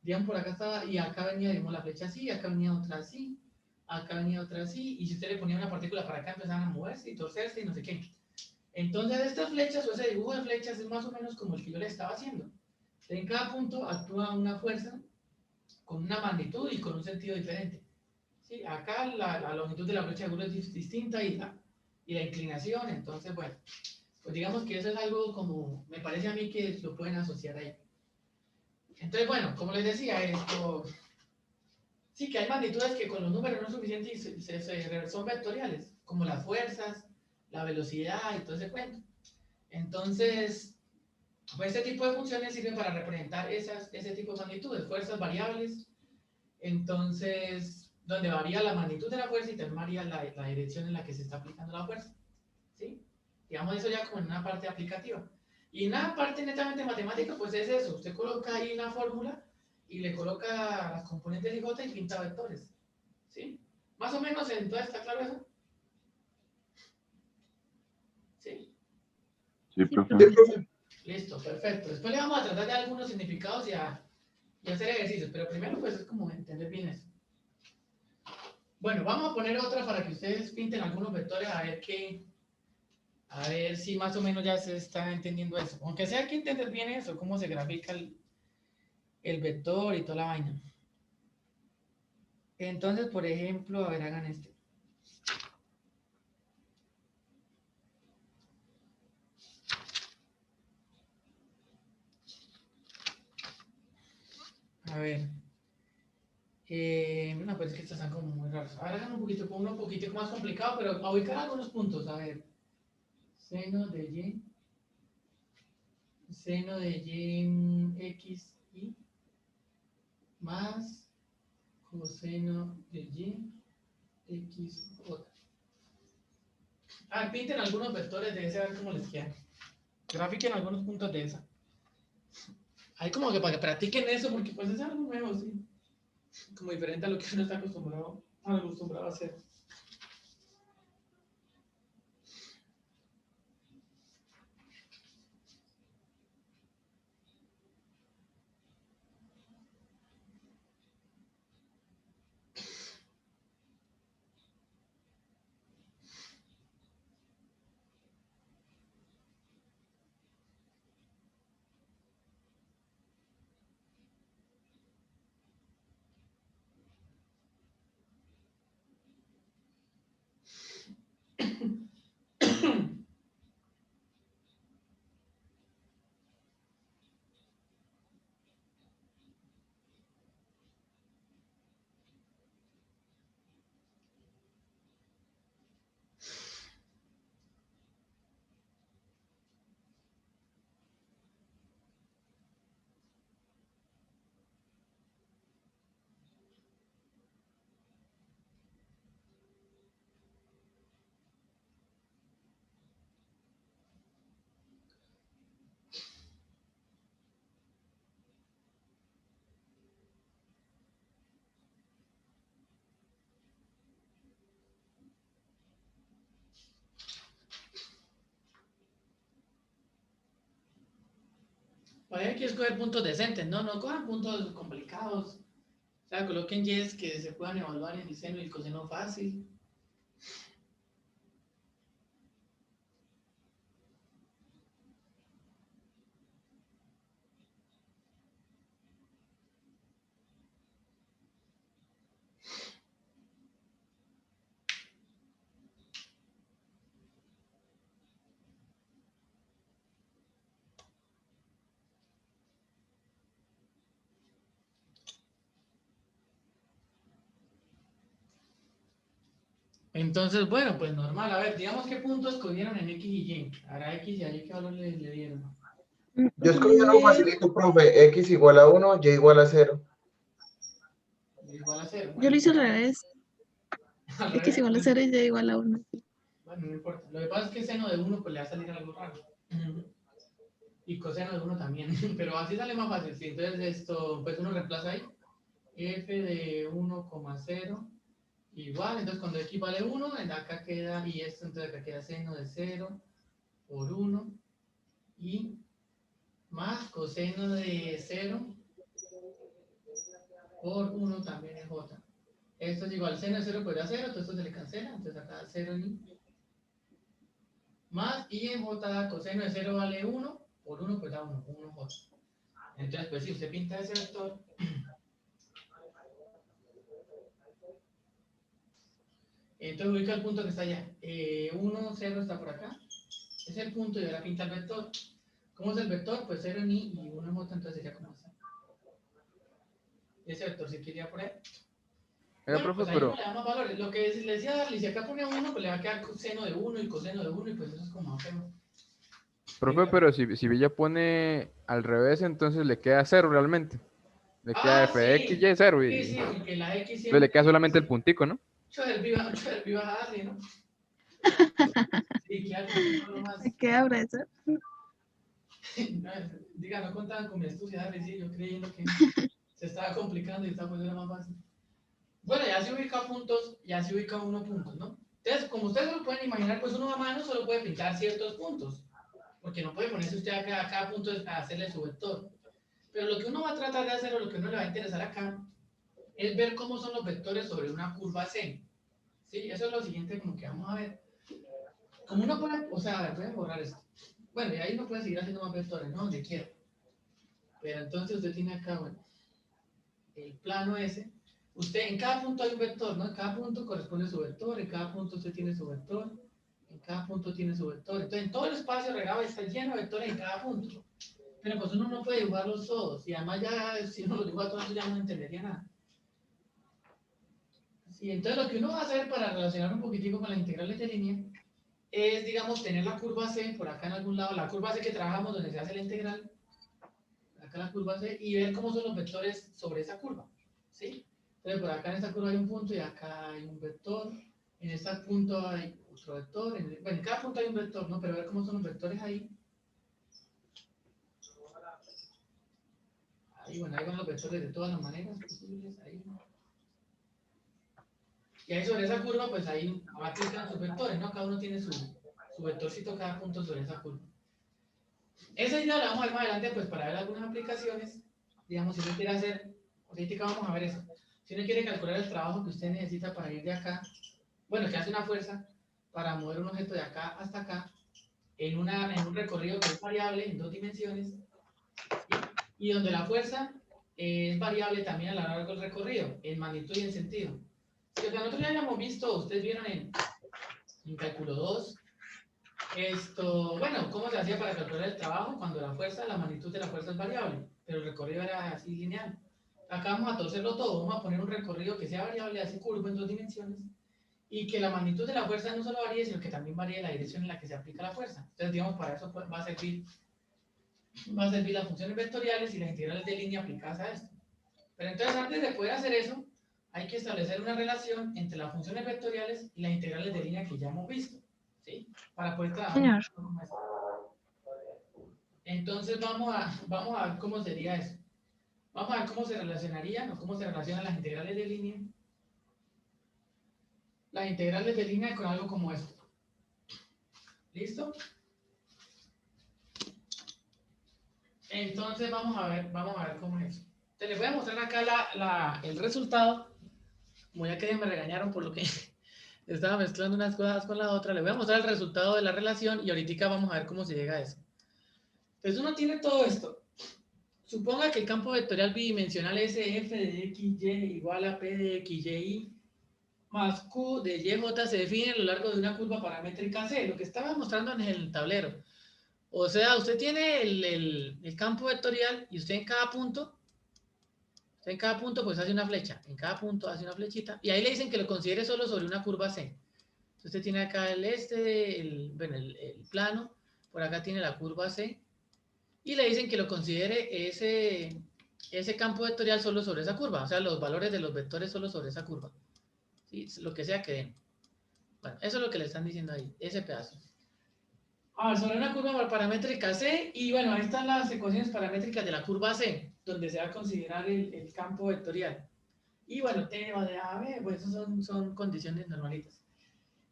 Speaker 1: Digamos, por acá estaba y acá venía, digamos, la flecha así, acá venía otra así, acá venía otra así y si usted le ponía una partícula para acá empezaban a moverse y torcerse y no sé qué. Entonces, estas flechas o ese dibujo de flechas es más o menos como el que yo le estaba haciendo. En cada punto actúa una fuerza con una magnitud y con un sentido diferente. ¿Sí? Acá la longitud de la flecha de ángulo es distinta y la inclinación, entonces, bueno, pues digamos que eso es algo como, me parece a mí que lo pueden asociar ahí. Entonces, bueno, como les decía, esto, sí que hay magnitudes que con los números no es suficiente y son vectoriales, como las fuerzas, la velocidad y todo ese cuento. Entonces, pues este tipo de funciones sirven para representar ese tipo de magnitudes, fuerzas variables, entonces, donde varía la magnitud de la fuerza y también varía la dirección en la que se está aplicando la fuerza, ¿sí? Digamos eso ya como en una parte aplicativa. Y en una parte netamente matemática, pues es eso, usted coloca ahí una fórmula y le coloca las componentes de J y pinta vectores, ¿sí? Más o menos, entonces, ¿está claro eso? ¿Sí?
Speaker 6: Sí, profe.
Speaker 3: Sí, profe.
Speaker 1: Listo, perfecto. Después le vamos a tratar de algunos significados y hacer ejercicios, pero primero pues es como entender bien eso. Bueno, vamos a poner otra para que ustedes pinten algunos vectores a ver A ver si más o menos ya se está entendiendo eso. Aunque sea que entender bien eso, cómo se grafica el vector y toda la vaina. Entonces, por ejemplo, a ver, hagan este. A ver. No, pues es que estos están como muy raros. Ahora hagan uno un poquito más complicado, pero a ubicar algunos puntos. A ver. Seno de y. Seno de y x y más coseno de y x j. Pinten algunos vectores de ese, a ver cómo les queda. Grafiquen algunos puntos de esa. Hay como que para que practiquen eso, porque pues es algo nuevo, sí. Como diferente a lo que uno está acostumbrado a hacer. Pues hay que escoger puntos decentes, ¿no? No cojan puntos complicados. O sea, coloquen yes que se puedan evaluar en el seno y el coseno fácil. Entonces, bueno, pues normal. A ver, digamos qué puntos escogieron en X y Y. Ahora X y Y, ¿qué valor le dieron?
Speaker 3: Yo escogí algo facilito, profe. X igual a 1, Y igual a 0.
Speaker 1: Igual a 0.
Speaker 7: Yo lo hice al revés.
Speaker 1: Al
Speaker 7: X
Speaker 1: revés,
Speaker 7: igual a
Speaker 1: pues,
Speaker 7: 0 y Y igual a 1.
Speaker 1: bueno, no importa. Lo que pasa es que seno de 1 pues le va a salir algo raro. Y coseno de 1 también. Pero así sale más fácil. Sí, entonces esto, pues uno reemplaza ahí. F de 1,0 igual. Entonces cuando X vale 1, en acá queda, y esto entonces acá queda seno de 0 por 1 y más coseno de 0 por 1 también es J. Esto es igual, seno de 0 pues da 0, entonces esto se le cancela, entonces acá 0 en I. Más I en J, coseno de 0 vale 1, por 1 pues da 1, 1 J. Entonces pues si usted pinta ese vector, entonces ubica el punto que está allá. 1, 0 está por acá, es el punto y ahora pinta el vector. ¿Cómo es el vector? Pues 0 en I y 1 en J, entonces sería como así. Ese vector se quería por ahí.
Speaker 5: Oiga,
Speaker 1: Bueno,
Speaker 5: profe,
Speaker 1: pues ahí
Speaker 5: pero,
Speaker 1: uno le da más valores. Lo que le decía Darly, si acá pone 1, pues le va a quedar seno de 1 y coseno de 1 y pues eso es como feo.
Speaker 5: profe, pero si Villa pone al revés, entonces le queda 0 realmente. Le queda f de x,
Speaker 1: Sí.
Speaker 5: y 0
Speaker 1: Sí,
Speaker 5: y
Speaker 1: sí, porque la X
Speaker 5: entonces
Speaker 1: siempre
Speaker 5: le queda solamente el puntico, ¿no?
Speaker 1: mucho del viva a Darly, ¿no? Sí, claro, no más.
Speaker 7: Me queda abrazar.
Speaker 1: Diga, no contaban con mi astucia, Darly, sí, yo creyendo que se estaba complicando y estaba poniendo más fácil. Bueno, ya se ubica puntos, ya se ubica uno puntos, ¿no? Entonces, como ustedes lo pueden imaginar, pues uno a mano solo puede pintar ciertos puntos, porque no puede ponerse usted a cada punto a hacerle su vector. Pero lo que uno va a tratar de hacer, o lo que uno le va a interesar acá, es ver cómo son los vectores sobre una curva C. ¿Sí? Eso es lo siguiente como que vamos a ver. como uno puede, o sea, voy a borrar esto. Bueno, y ahí uno puede seguir haciendo más vectores, ¿no? Donde quiera. Pero entonces usted tiene acá, bueno, el plano ese. Usted, en cada punto hay un vector, ¿no? En cada punto corresponde su vector, en cada punto usted tiene su vector, en cada punto tiene su vector. Entonces, en todo el espacio regado está lleno de vectores en cada punto. Pero pues uno no puede dibujarlos todos. Y además ya, si uno los dibuja todos, ya no entendería nada. Sí, entonces lo que uno va a hacer para relacionar un poquitico con las integrales de línea es, digamos, tener la curva C por acá en algún lado, la curva C que trabajamos donde se hace la integral, acá la curva C, y ver cómo son los vectores sobre esa curva, ¿sí? Entonces, por acá en esta curva hay un punto y acá hay un vector, en este punto hay otro vector, bueno, en cada punto hay un vector, ¿no? Pero ver cómo son los vectores ahí. Ahí, bueno, ahí van los vectores de todas las maneras posibles, ahí. Y ahí sobre esa curva, pues ahí aplican sus vectores, ¿no? Cada uno tiene su vectorcito, cada punto sobre esa curva. Esa idea la vamos a ver más adelante, pues para ver algunas aplicaciones. Digamos, si uno quiere hacer, ahorita vamos a ver eso. Si uno quiere calcular el trabajo que usted necesita para ir de acá, bueno, que hace una fuerza para mover un objeto de acá hasta acá, en un recorrido que es variable en 2 dimensiones, ¿sí? Y donde la fuerza es variable también a lo largo del recorrido, en magnitud y en sentido. Si nosotros ya habíamos visto, ustedes vieron en cálculo 2, bueno, ¿cómo se hacía para calcular el trabajo cuando la magnitud de la fuerza es variable? Pero el recorrido era así lineal. Acá vamos a torcerlo todo, vamos a poner un recorrido que sea variable, así curvo en 2 dimensiones, y que la magnitud de la fuerza no solo varíe, sino que también varíe la dirección en la que se aplica la fuerza. Entonces, digamos, para eso va a servir las funciones vectoriales y las integrales de línea aplicadas a esto. Pero entonces, antes de poder hacer eso, hay que establecer una relación entre las funciones vectoriales y las integrales de línea que ya hemos visto, ¿sí? Para poder trabajar.
Speaker 7: Señor.
Speaker 1: Entonces vamos a ver cómo sería eso. Vamos a ver cómo se relacionarían o cómo se relacionan las integrales de línea. Las integrales de línea con algo como esto. ¿Listo? Entonces vamos a ver cómo es eso. Entonces les voy a mostrar acá el resultado. Como ya que me regañaron por lo que estaba mezclando unas cosas con la otra, les voy a mostrar el resultado de la relación y ahorita vamos a ver cómo se llega a eso. Entonces uno tiene todo esto. Suponga que el campo vectorial bidimensional SF de XY igual a P de XY más Q de YJ se define a lo largo de una curva paramétrica C, lo que estaba mostrando en el tablero. O sea, usted tiene el campo vectorial y usted en cada punto pues hace una flecha, en cada punto hace una flechita, y ahí le dicen que lo considere solo sobre una curva C. Usted tiene acá el plano, por acá tiene la curva C, y le dicen que lo considere ese campo vectorial solo sobre esa curva, o sea, los valores de los vectores solo sobre esa curva. ¿Sí? Lo que sea que den. Bueno, eso es lo que le están diciendo ahí, ese pedazo. Sobre una curva paramétrica C, y bueno, ahí están las ecuaciones paramétricas de la curva C, donde se va a considerar el campo vectorial. Y bueno, T va de A a B, pues esas son condiciones normalitas.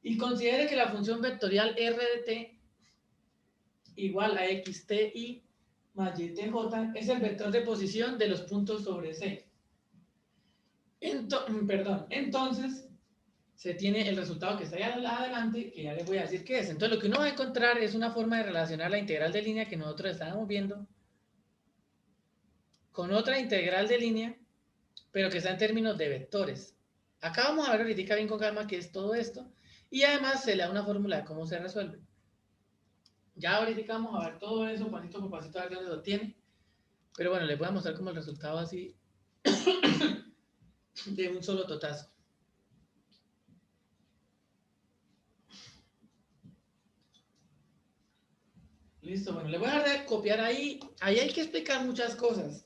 Speaker 1: Y considere que la función vectorial R de T igual a XTI más YTJ es el vector de posición de los puntos sobre C. Entonces, se tiene el resultado que está ahí adelante, que ya les voy a decir qué es. Entonces, lo que uno va a encontrar es una forma de relacionar la integral de línea que nosotros estábamos viendo con otra integral de línea, pero que está en términos de vectores. Acá vamos a ver ahorita bien con calma qué es todo esto, y además se le da una fórmula de cómo se resuelve. Ya ahorita vamos a ver todo eso, pasito por pasito, a ver dónde lo tiene. Pero bueno, les voy a mostrar como el resultado así de un solo totazo. Listo, bueno, le voy a dar de copiar ahí. Ahí hay que explicar muchas cosas.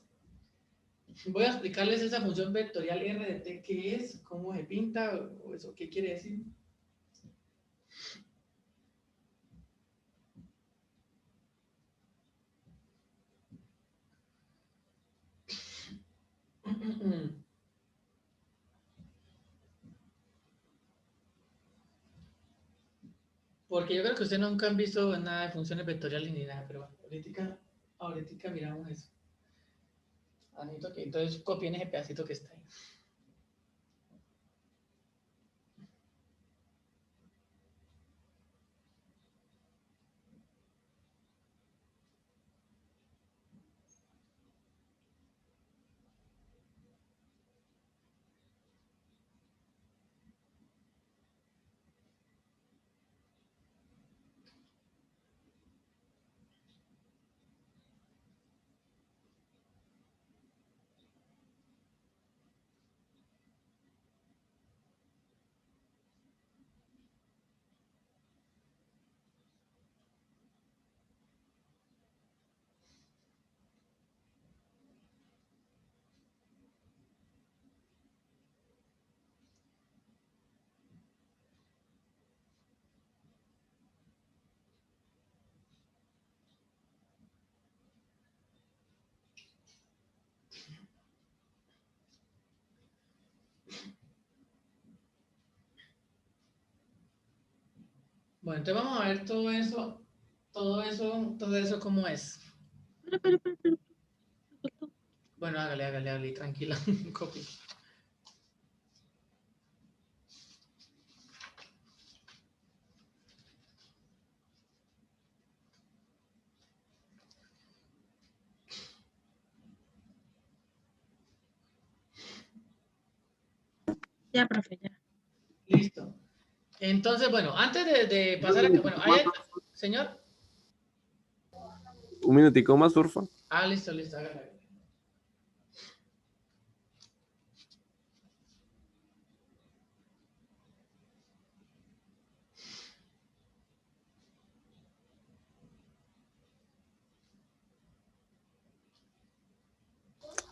Speaker 1: Voy a explicarles esa función vectorial R de T, qué es, cómo se pinta, o eso, qué quiere decir. Porque yo creo que ustedes nunca han visto nada de funciones vectoriales ni nada, pero bueno, ahorita miramos eso. Entonces copien ese pedacito que está ahí. Bueno, entonces vamos a ver todo eso cómo es.
Speaker 7: Pero, me faltó.
Speaker 1: Bueno, hágale, tranquila. Copy.
Speaker 7: Ya, profe, ya.
Speaker 1: Listo. Entonces, bueno, antes de pasar a... Bueno, ahí hay... Señor.
Speaker 9: Un minutico más, porfa.
Speaker 1: Ah, listo, hágale.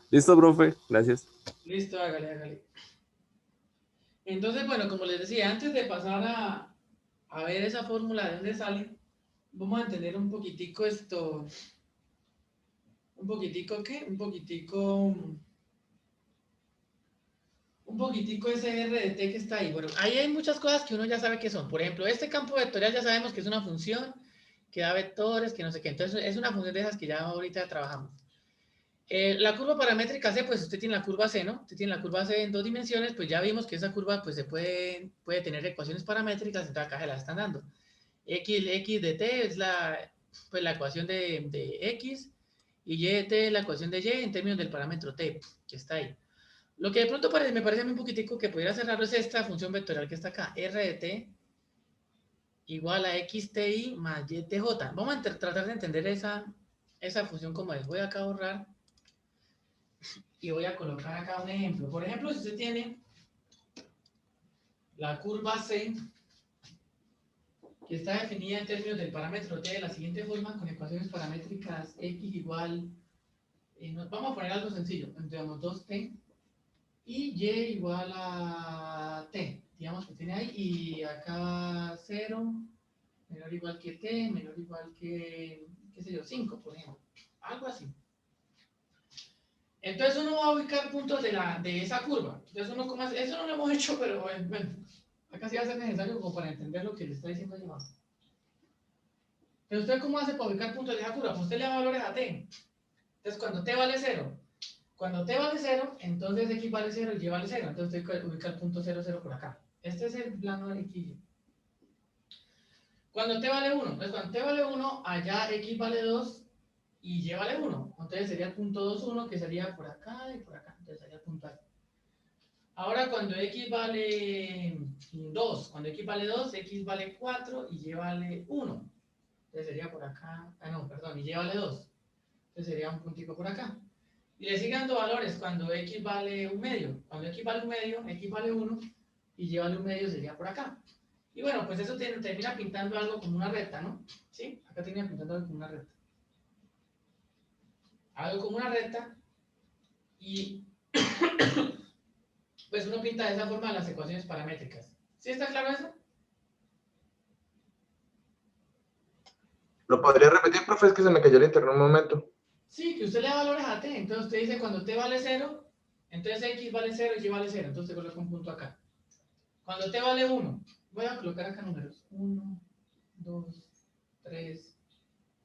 Speaker 9: Listo, profe. Gracias.
Speaker 1: Listo, hágale. Entonces, bueno, como les decía, antes de pasar a ver esa fórmula de dónde sale, vamos a entender un poquitico esto. ¿Un poquitico qué? Un poquitico ese R de t que está ahí. Bueno, ahí hay muchas cosas que uno ya sabe que son. Por ejemplo, este campo vectorial ya sabemos que es una función que da vectores, que no sé qué. Entonces, es una función de esas que ya ahorita trabajamos. La curva paramétrica C, pues usted tiene la curva C, ¿no? Usted tiene la curva C en 2 dimensiones, pues ya vimos que esa curva pues se puede tener ecuaciones paramétricas, entonces acá se la están dando. X de t es pues la ecuación de X y Y de t es la ecuación de Y en términos del parámetro t, que está ahí. Lo que de pronto me parece a mí un poquitico que pudiera ser raro es esta función vectorial que está acá, R de t igual a XTI más YTJ. Vamos a tratar de entender esa función como es. Voy acá a borrar y voy a colocar acá un ejemplo. Por ejemplo, si usted tiene la curva C, que está definida en términos del parámetro t de la siguiente forma, con ecuaciones paramétricas x igual, vamos a poner algo sencillo, digamos 2t, y y igual a t, digamos que tiene ahí, y acá 0, menor o igual que t, menor o igual que, qué sé yo, 5, por ejemplo, algo así. Entonces uno va a ubicar puntos de esa curva. Entonces uno, como hace, eso no lo hemos hecho, pero bueno, acá sí va a ser necesario como para entender lo que le está diciendo ahí abajo. Pero usted, ¿cómo hace para ubicar puntos de esa curva? Pues usted le da valores a t. Entonces cuando t vale 0, entonces x vale 0 y y vale 0. Entonces usted ubica el punto 0, 0 por acá. Este es el plano de x. Cuando t vale 1, entonces cuando t vale 1, allá x vale 2 y y vale 1. Entonces sería el punto 2, 1, que sería por acá y por acá. Entonces sería el punto ahí. Ahora cuando x vale 2, x vale 4 y y vale 1. Entonces sería por acá, y y vale 2. Entonces sería un puntico por acá. Y le siguen dando valores cuando x vale un medio. Cuando x vale un medio, x vale 1 y y vale un medio sería por acá. Y bueno, pues eso termina pintando algo como una recta, ¿no? ¿Sí? Acá termina pintando algo como una recta. Algo como una recta y pues uno pinta de esa forma las ecuaciones paramétricas. ¿Sí está claro eso?
Speaker 3: ¿Lo podría repetir, profe? Es que se me cayó el internet un momento.
Speaker 1: Sí, que usted le da valores a t. Entonces usted dice cuando t vale 0, entonces x vale 0 y y vale 0. Entonces usted coloca un punto acá. Cuando t vale 1, voy a colocar acá números. 1, 2, 3,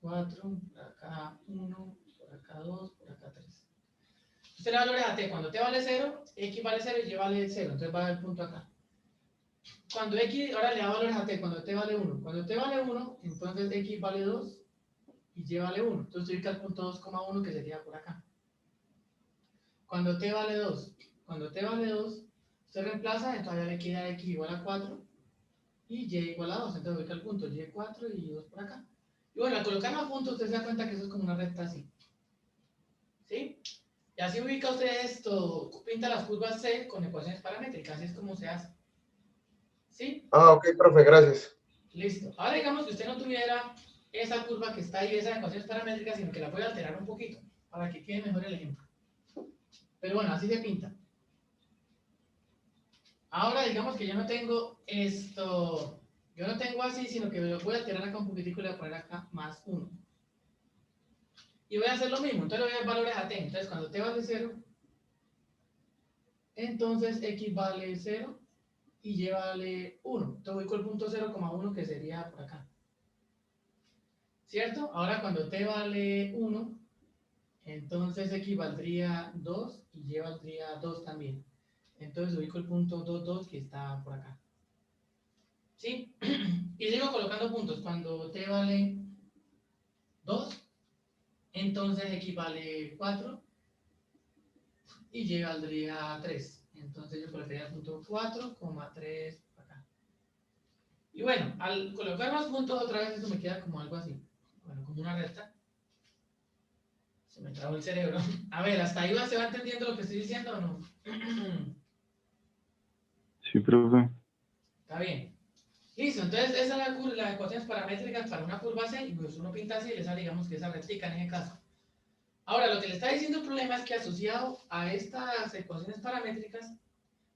Speaker 1: 4, por acá 1, por acá 2, por acá 3. Usted le da valores a t. Cuando t vale 0, x vale 0 y y vale 0. Entonces va a haber punto acá. Cuando x, ahora le da valores a t. Cuando t vale 1. Cuando t vale 1, entonces x vale 2 y y vale 1. Entonces ubica el punto 2,1 que sería por acá. Cuando t vale 2, usted reemplaza, entonces ya le queda x igual a 4 y y igual a 2. Entonces ubica el punto y4 y 2 por acá. Y bueno, al colocarlo a punto, usted se da cuenta que eso es como una recta así. ¿Sí? Y así ubica usted esto, pinta las curvas C con ecuaciones paramétricas, así es como se hace. ¿Sí?
Speaker 3: Ah, ok, profe, gracias.
Speaker 1: Listo. Ahora digamos que usted no tuviera esa curva que está ahí, esas ecuaciones paramétricas, sino que la puede alterar un poquito para que quede mejor el ejemplo. Pero bueno, así se pinta. Ahora digamos que yo no tengo esto, yo no tengo así, sino que me lo voy a alterar acá un poquitico y le voy a poner acá más 1. Y voy a hacer lo mismo, entonces le voy a dar valores a t. Entonces cuando t vale 0, entonces x vale 0 y y vale 1. Entonces ubico el punto 0,1 que sería por acá. ¿Cierto? Ahora cuando t vale 1, entonces x valdría 2 y y valdría 2 también. Entonces ubico el punto 2, 2 que está por acá. ¿Sí? Y sigo colocando puntos. Cuando t vale 2, entonces x vale 4 y y valdría 3. Entonces yo colocaría el punto 4,3 acá. Y bueno, al colocar más puntos otra vez, esto me queda como algo así. Bueno, como una recta. Se me trabó el cerebro. A ver, ¿hasta ahí se va entendiendo lo que estoy diciendo o no?
Speaker 6: Sí, profe.
Speaker 1: Está bien. Listo, entonces esa es las ecuaciones paramétricas para una curva C, y pues uno pinta así y le sale, digamos, que esa rectica en ese caso. Ahora, lo que le está diciendo el problema es que asociado a estas ecuaciones paramétricas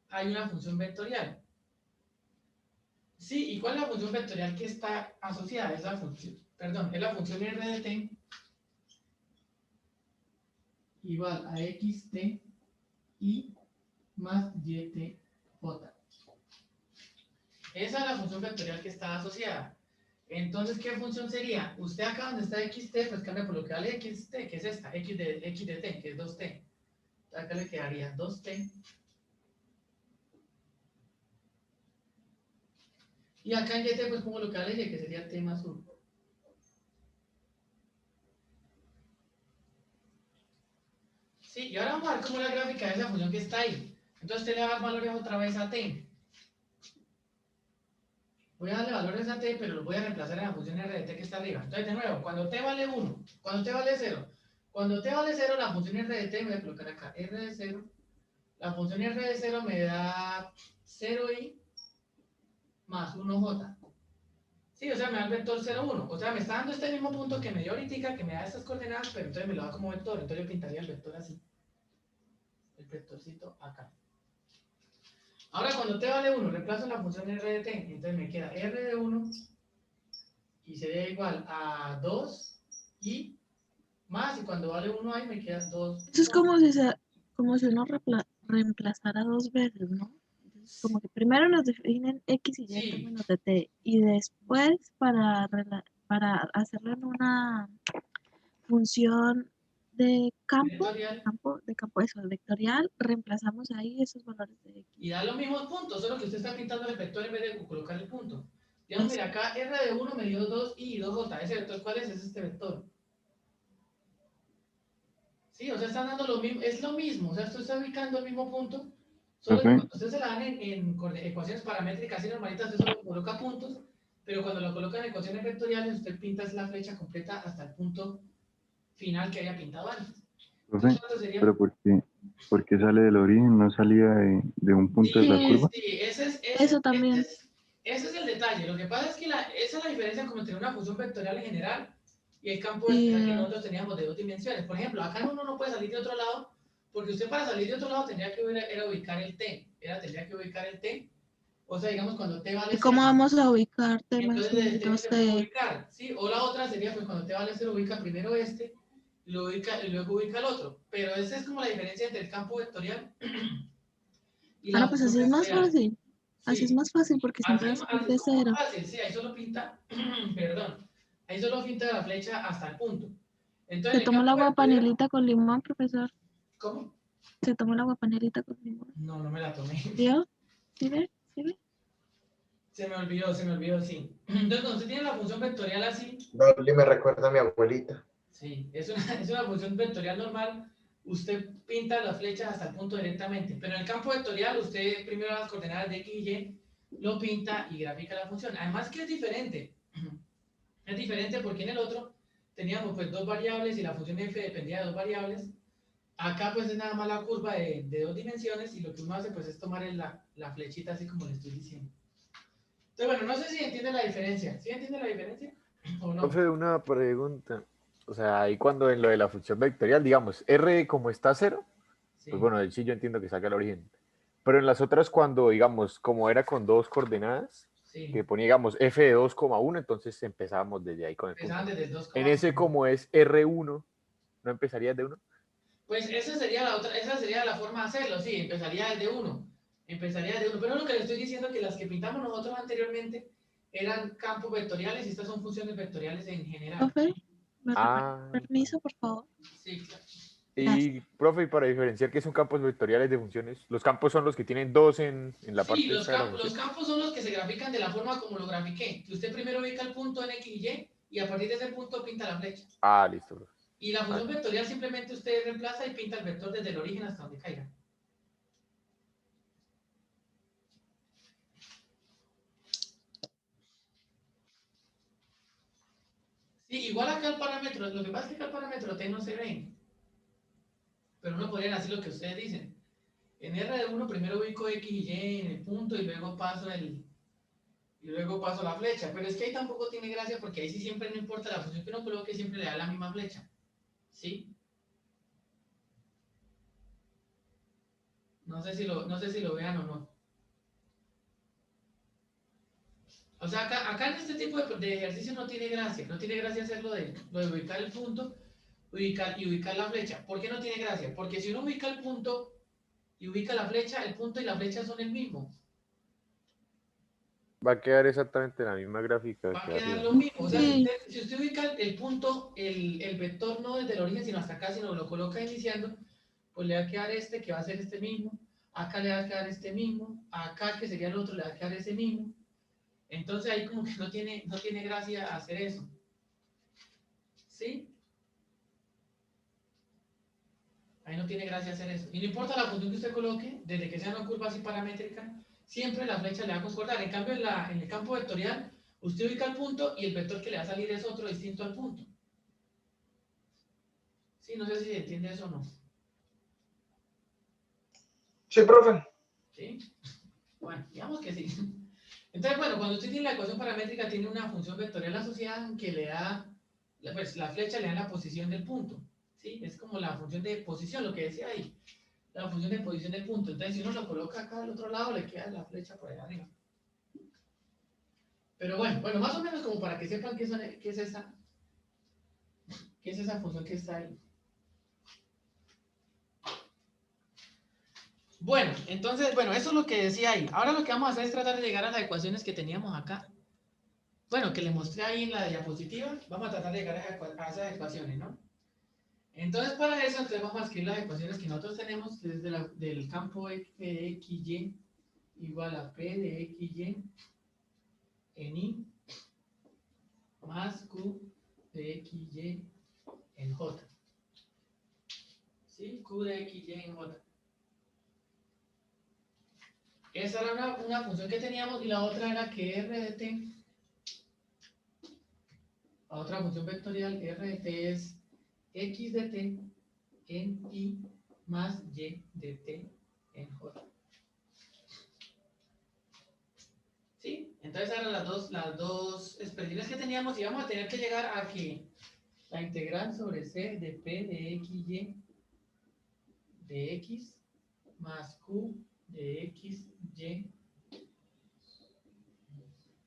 Speaker 1: hay una función vectorial. Sí, ¿y cuál es la función vectorial que está asociada? Es la función, perdón, es la función r de t igual a xt y más yt j. Esa es la función vectorial que está asociada. Entonces, ¿qué función sería? Usted acá donde está xt, pues cambia por lo que vale xt, que es esta, x de t, que es 2t. Acá le quedaría 2t. Y acá en yt, pues pongo lo que vale y, que sería t más 1. Sí, y ahora vamos a ver cómo es la gráfica de esa función que está ahí. Entonces, usted le va a dar valores otra vez a t. Voy a darle valores a t, pero los voy a reemplazar en la función r de t que está arriba. Entonces, de nuevo, cuando t vale 1, cuando t vale 0, cuando t vale 0, la función r de t me voy a colocar acá, r de 0, la función r de 0 me da 0i más 1j. Sí, o sea, me da el vector 0, 1. O sea, me está dando este mismo punto que me dio ahorita, que me da estas coordenadas, pero entonces me lo da como vector. Entonces yo pintaría el vector así. El vectorcito acá. Ahora, cuando t vale 1, reemplazo la función r de t. Entonces me queda r de 1 y sería igual a 2 y más, y cuando vale 1 ahí me queda 2.
Speaker 7: Eso es como si uno reemplazara dos veces, ¿no? Entonces, como que primero nos definen x y y en
Speaker 1: Sí,
Speaker 7: términos de t, y después para hacerlo en una función de
Speaker 1: vectorial.
Speaker 7: eso, vectorial, reemplazamos ahí esos valores de x.
Speaker 1: Y da los mismos puntos, solo que usted está pintando el vector en vez de colocar el punto. Digamos, mira, acá r de 1 me dio 2i y 2j. Ese vector, ¿cuál es? Es este vector. Sí, o sea, están dando lo mismo, es lo mismo, o sea, usted está ubicando el mismo punto, solo que
Speaker 6: Profe,
Speaker 1: cuando usted se la dan en ecuaciones paramétricas así normalitas, usted solo coloca puntos, pero cuando lo coloca en ecuaciones vectoriales, usted pinta la flecha completa hasta el punto final que había pintado antes.
Speaker 6: profe,
Speaker 1: Entonces, ¿cuánto sería?
Speaker 6: pero ¿por qué sale del origen? ¿No salía de un punto de la
Speaker 1: Sí,
Speaker 6: curva?
Speaker 1: sí,
Speaker 7: Eso también.
Speaker 1: ese es el detalle. Lo que pasa es que esa es la diferencia como entre una función vectorial en general y el campo vectorial que nosotros teníamos de 2 dimensiones. Por ejemplo, acá uno no puede salir de otro lado, porque usted para salir de otro lado tendría que ubicar el t. Tendría que ubicar el t. O sea, digamos, cuando t vale 0.
Speaker 7: ¿Cómo vamos a ubicar t más
Speaker 1: Entonces,
Speaker 7: 1
Speaker 1: el
Speaker 7: y
Speaker 1: t no
Speaker 7: 2
Speaker 1: se puede
Speaker 7: t?
Speaker 1: ubicar, ¿sí? O la otra sería, pues, cuando t vale 0, ubica primero este, lo ubica, y luego ubica el otro. Pero esa es como la diferencia entre el campo vectorial y la
Speaker 7: No, pues
Speaker 1: función
Speaker 7: así es más
Speaker 1: vectorial.
Speaker 7: fácil. Así es
Speaker 1: Sí.
Speaker 7: más fácil porque siempre
Speaker 1: Así,
Speaker 7: vas a
Speaker 1: así
Speaker 7: de
Speaker 1: es como
Speaker 7: cero.
Speaker 1: más fácil, sí, ahí solo pinta, perdón, ahí solo pinta la flecha hasta el punto. Entonces,
Speaker 7: ¿Se
Speaker 1: el
Speaker 7: tomó el
Speaker 1: campo
Speaker 7: agua
Speaker 1: vectorial,
Speaker 7: panelita con limón, profesor?
Speaker 1: ¿cómo?
Speaker 7: ¿Se tomó el agua panelita con limón?
Speaker 1: No, no me la tomé.
Speaker 7: ¿Vio? ¿Sí ve? ¿Sí ve?
Speaker 1: Se me olvidó, sí. Entonces, cuando usted tiene la función vectorial así,
Speaker 3: Dolly me recuerda a mi abuelita.
Speaker 1: sí, es una función vectorial normal, usted pinta las flechas hasta el punto directamente, pero en el campo vectorial usted primero las coordenadas de x y y, lo pinta y grafica la función. Además que es diferente. Es diferente porque en el otro teníamos pues dos variables y la función f dependía de dos variables. Acá pues es nada más la curva de 2 dimensiones y lo que uno hace pues es tomar la flechita así como le estoy diciendo. Entonces bueno, no sé si entiende la diferencia. ¿Sí entiende la diferencia o no?
Speaker 10: Profe, una pregunta. O sea, ahí cuando en lo de la función vectorial, digamos, R como está 0,
Speaker 1: Sí.
Speaker 10: pues bueno, ahí sí yo entiendo que saca el origen. Pero en las otras cuando, digamos, como era con dos coordenadas,
Speaker 1: Sí.
Speaker 10: que ponía, digamos, f de 2,1, entonces empezábamos desde ahí con el
Speaker 1: Empezaban
Speaker 10: punto.
Speaker 1: desde el 2,1.
Speaker 10: En ese como es R1, ¿no empezaría de 1?
Speaker 1: Pues esa sería la forma de hacerlo, sí, empezaría desde 1. Empezaría de 1, pero lo que le estoy diciendo es que las que pintamos nosotros anteriormente eran campos vectoriales y estas son funciones vectoriales en general.
Speaker 7: Profe, ¿me
Speaker 10: Ah,
Speaker 7: permiso, por favor?
Speaker 1: Sí, claro.
Speaker 10: y profe, y para diferenciar qué son campos vectoriales de funciones, los campos son los que tienen dos en la parte
Speaker 1: Sí, los,
Speaker 10: esta de la
Speaker 1: los
Speaker 10: función.
Speaker 1: campos son los que se grafican de la forma como lo grafiqué. Que usted primero ubica el punto en X y Y y a partir de ese punto pinta la flecha.
Speaker 10: Ah, listo, profe.
Speaker 1: Y la función vectorial simplemente usted reemplaza y pinta el vector desde el origen hasta donde caiga. Sí, igual acá el parámetro, lo que pasa es que acá el parámetro T no se ve. Pero uno podría hacer lo que ustedes dicen. En R de 1 primero ubico X y Y en el punto y luego paso la flecha. Pero es que ahí tampoco tiene gracia porque ahí sí siempre no importa la función que uno coloque, siempre le da la misma flecha. ¿Sí? No sé si lo vean o no. O sea, acá en este tipo de ejercicio no tiene gracia. No tiene gracia hacer lo de ubicar el punto y ubicar la flecha. ¿Por qué no tiene gracia? Porque si uno ubica el punto y ubica la flecha, el punto y la flecha son el mismo.
Speaker 10: Va a quedar exactamente la misma gráfica
Speaker 1: Va a
Speaker 10: que
Speaker 1: quedar
Speaker 10: arriba.
Speaker 1: lo mismo. O sea,
Speaker 7: Sí.
Speaker 1: si usted ubica el punto, el vector no desde el origen, sino hasta acá, sino lo coloca iniciando, pues le va a quedar este, que va a ser este mismo. Acá le va a quedar este mismo. Acá, que sería el otro, le va a quedar ese mismo. Entonces ahí como que no tiene gracia hacer eso. ¿Sí? Ahí no tiene gracia hacer eso. Y no importa la función que usted coloque, desde que sea una curva así paramétrica, siempre la flecha le va a concordar. En cambio, en el campo vectorial, usted ubica el punto y el vector que le va a salir es otro distinto al punto. Sí, no sé si se entiende eso o no.
Speaker 3: Sí, profe.
Speaker 1: ¿Sí? Bueno, digamos que sí. Entonces, bueno, cuando usted tiene la ecuación paramétrica, tiene una función vectorial asociada que le da, pues la flecha le da la posición del punto. ¿Sí? Es como la función de posición, lo que decía ahí. La función de posición del punto. Entonces, si uno lo coloca acá al otro lado, le queda la flecha por allá arriba. Pero bueno, más o menos como para que sepan qué es esa función que está ahí. Bueno, entonces, eso es lo que decía ahí. Ahora lo que vamos a hacer es tratar de llegar a las ecuaciones que teníamos acá. Bueno, que le mostré ahí en la diapositiva. Vamos a tratar de llegar a esas ecuaciones, ¿no? Entonces, para eso, vamos a escribir las ecuaciones que nosotros tenemos desde del campo F de XY igual a P de XY en I más Q de XY en J. ¿Sí? Q de XY en J. Esa era una función que teníamos y la otra era que R de T, la otra función vectorial R de T es X de T en I más Y de T en J. ¿Sí? Entonces eran las dos expresiones que teníamos y vamos a tener que llegar a que la integral sobre C de P de XY de X más Q de XY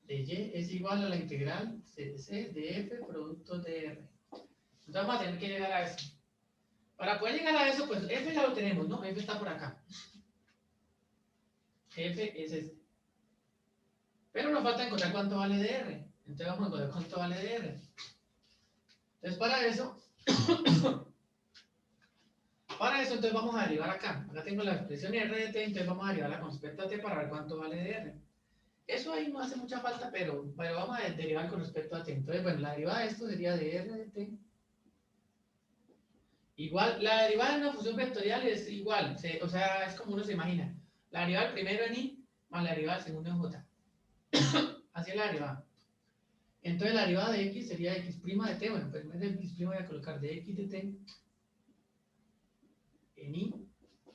Speaker 1: de Y es igual a la integral C de F producto de R. Entonces vamos a tener que llegar a eso. Para poder llegar a eso, pues F ya lo tenemos, ¿no? F está por acá. F es este. Pero nos falta encontrar cuánto vale de R. Entonces vamos a encontrar cuánto vale de R. Entonces para eso, entonces vamos a derivar acá. Acá tengo la expresión R de T, entonces vamos a derivarla con respecto a T para ver cuánto vale de R. Eso ahí no hace mucha falta, pero vamos a derivar con respecto a T. Entonces, bueno, la derivada de esto sería de R de T. Igual, la derivada de una función vectorial es igual, o sea, es como uno se imagina. La derivada del primero en I más la derivada del segundo en J. Así es la derivada. Entonces la derivada de X sería X' de T. Bueno, pues en vez de X' voy a colocar de X de T en I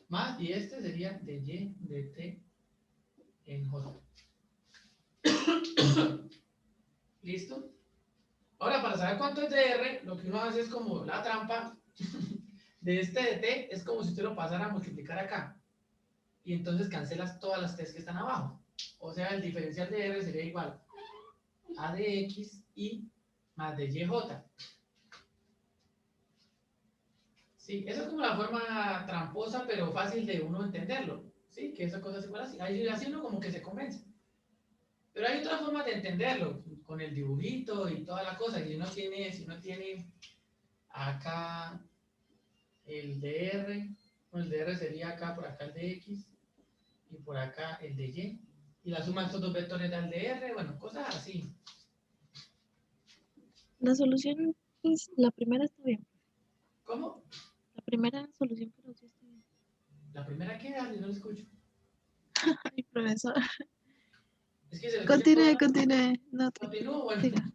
Speaker 1: más, y este sería de Y de T en J. ¿Listo? Ahora, para saber cuánto es de R, lo que uno hace es como la trampa de este de T, es como si usted lo pasara a multiplicar acá. Y entonces cancelas todas las T's que están abajo. O sea, el diferencial de R sería igual a de X y más de YJ. Sí, esa es como la forma tramposa, pero fácil de uno entenderlo. ¿sí? Que esa cosa es igual así. Ahí así uno como que se convence. Pero hay otra forma de entenderlo, con el dibujito y toda la cosa. Si uno tiene acá el dr, bueno, el dr sería acá, por acá el dx, y por acá el de y. Y la suma de estos dos vectores da el dr, bueno, cosas así.
Speaker 7: La solución es, la primera está bien.
Speaker 1: ¿Cómo?
Speaker 7: La primera solución que nos dio está bien.
Speaker 1: ¿La primera qué? No lo escucho.
Speaker 7: Ay, profesor.
Speaker 1: Es que se le
Speaker 7: Continúe,
Speaker 1: escucha.
Speaker 7: continúe. No,
Speaker 1: Continúo, bueno.
Speaker 7: siga.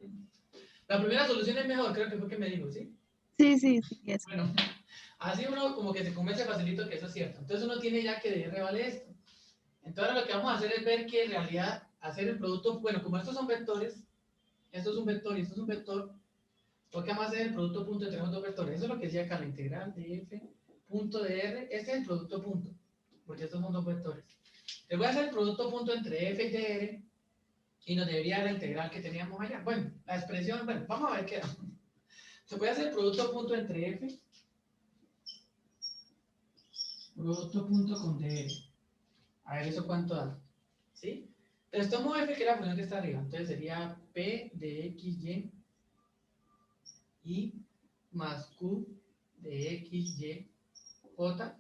Speaker 1: La primera solución es mejor, creo que fue que me dijo, ¿sí?
Speaker 7: Sí, eso.
Speaker 1: Bueno, así uno como que se convence facilito que eso es cierto. Entonces uno tiene ya que dr vale esto. Entonces lo que vamos a hacer es ver que en realidad hacer el producto, bueno, como estos son vectores, esto es un vector y esto es un vector, lo que vamos a hacer es el producto punto entre los dos vectores. Eso es lo que decía acá, la integral de f punto de r, este es el producto punto, porque estos son dos vectores. Le voy a hacer el producto punto entre f y dr y nos debería dar la integral que teníamos allá. Bueno, la expresión, bueno, vamos a ver qué da. Se puede hacer el producto punto entre f, producto punto con dr. A ver, ¿eso cuánto da? ¿Sí? Entonces tomo f, que es la función que está arriba. Entonces sería p de xy y más q de xy j.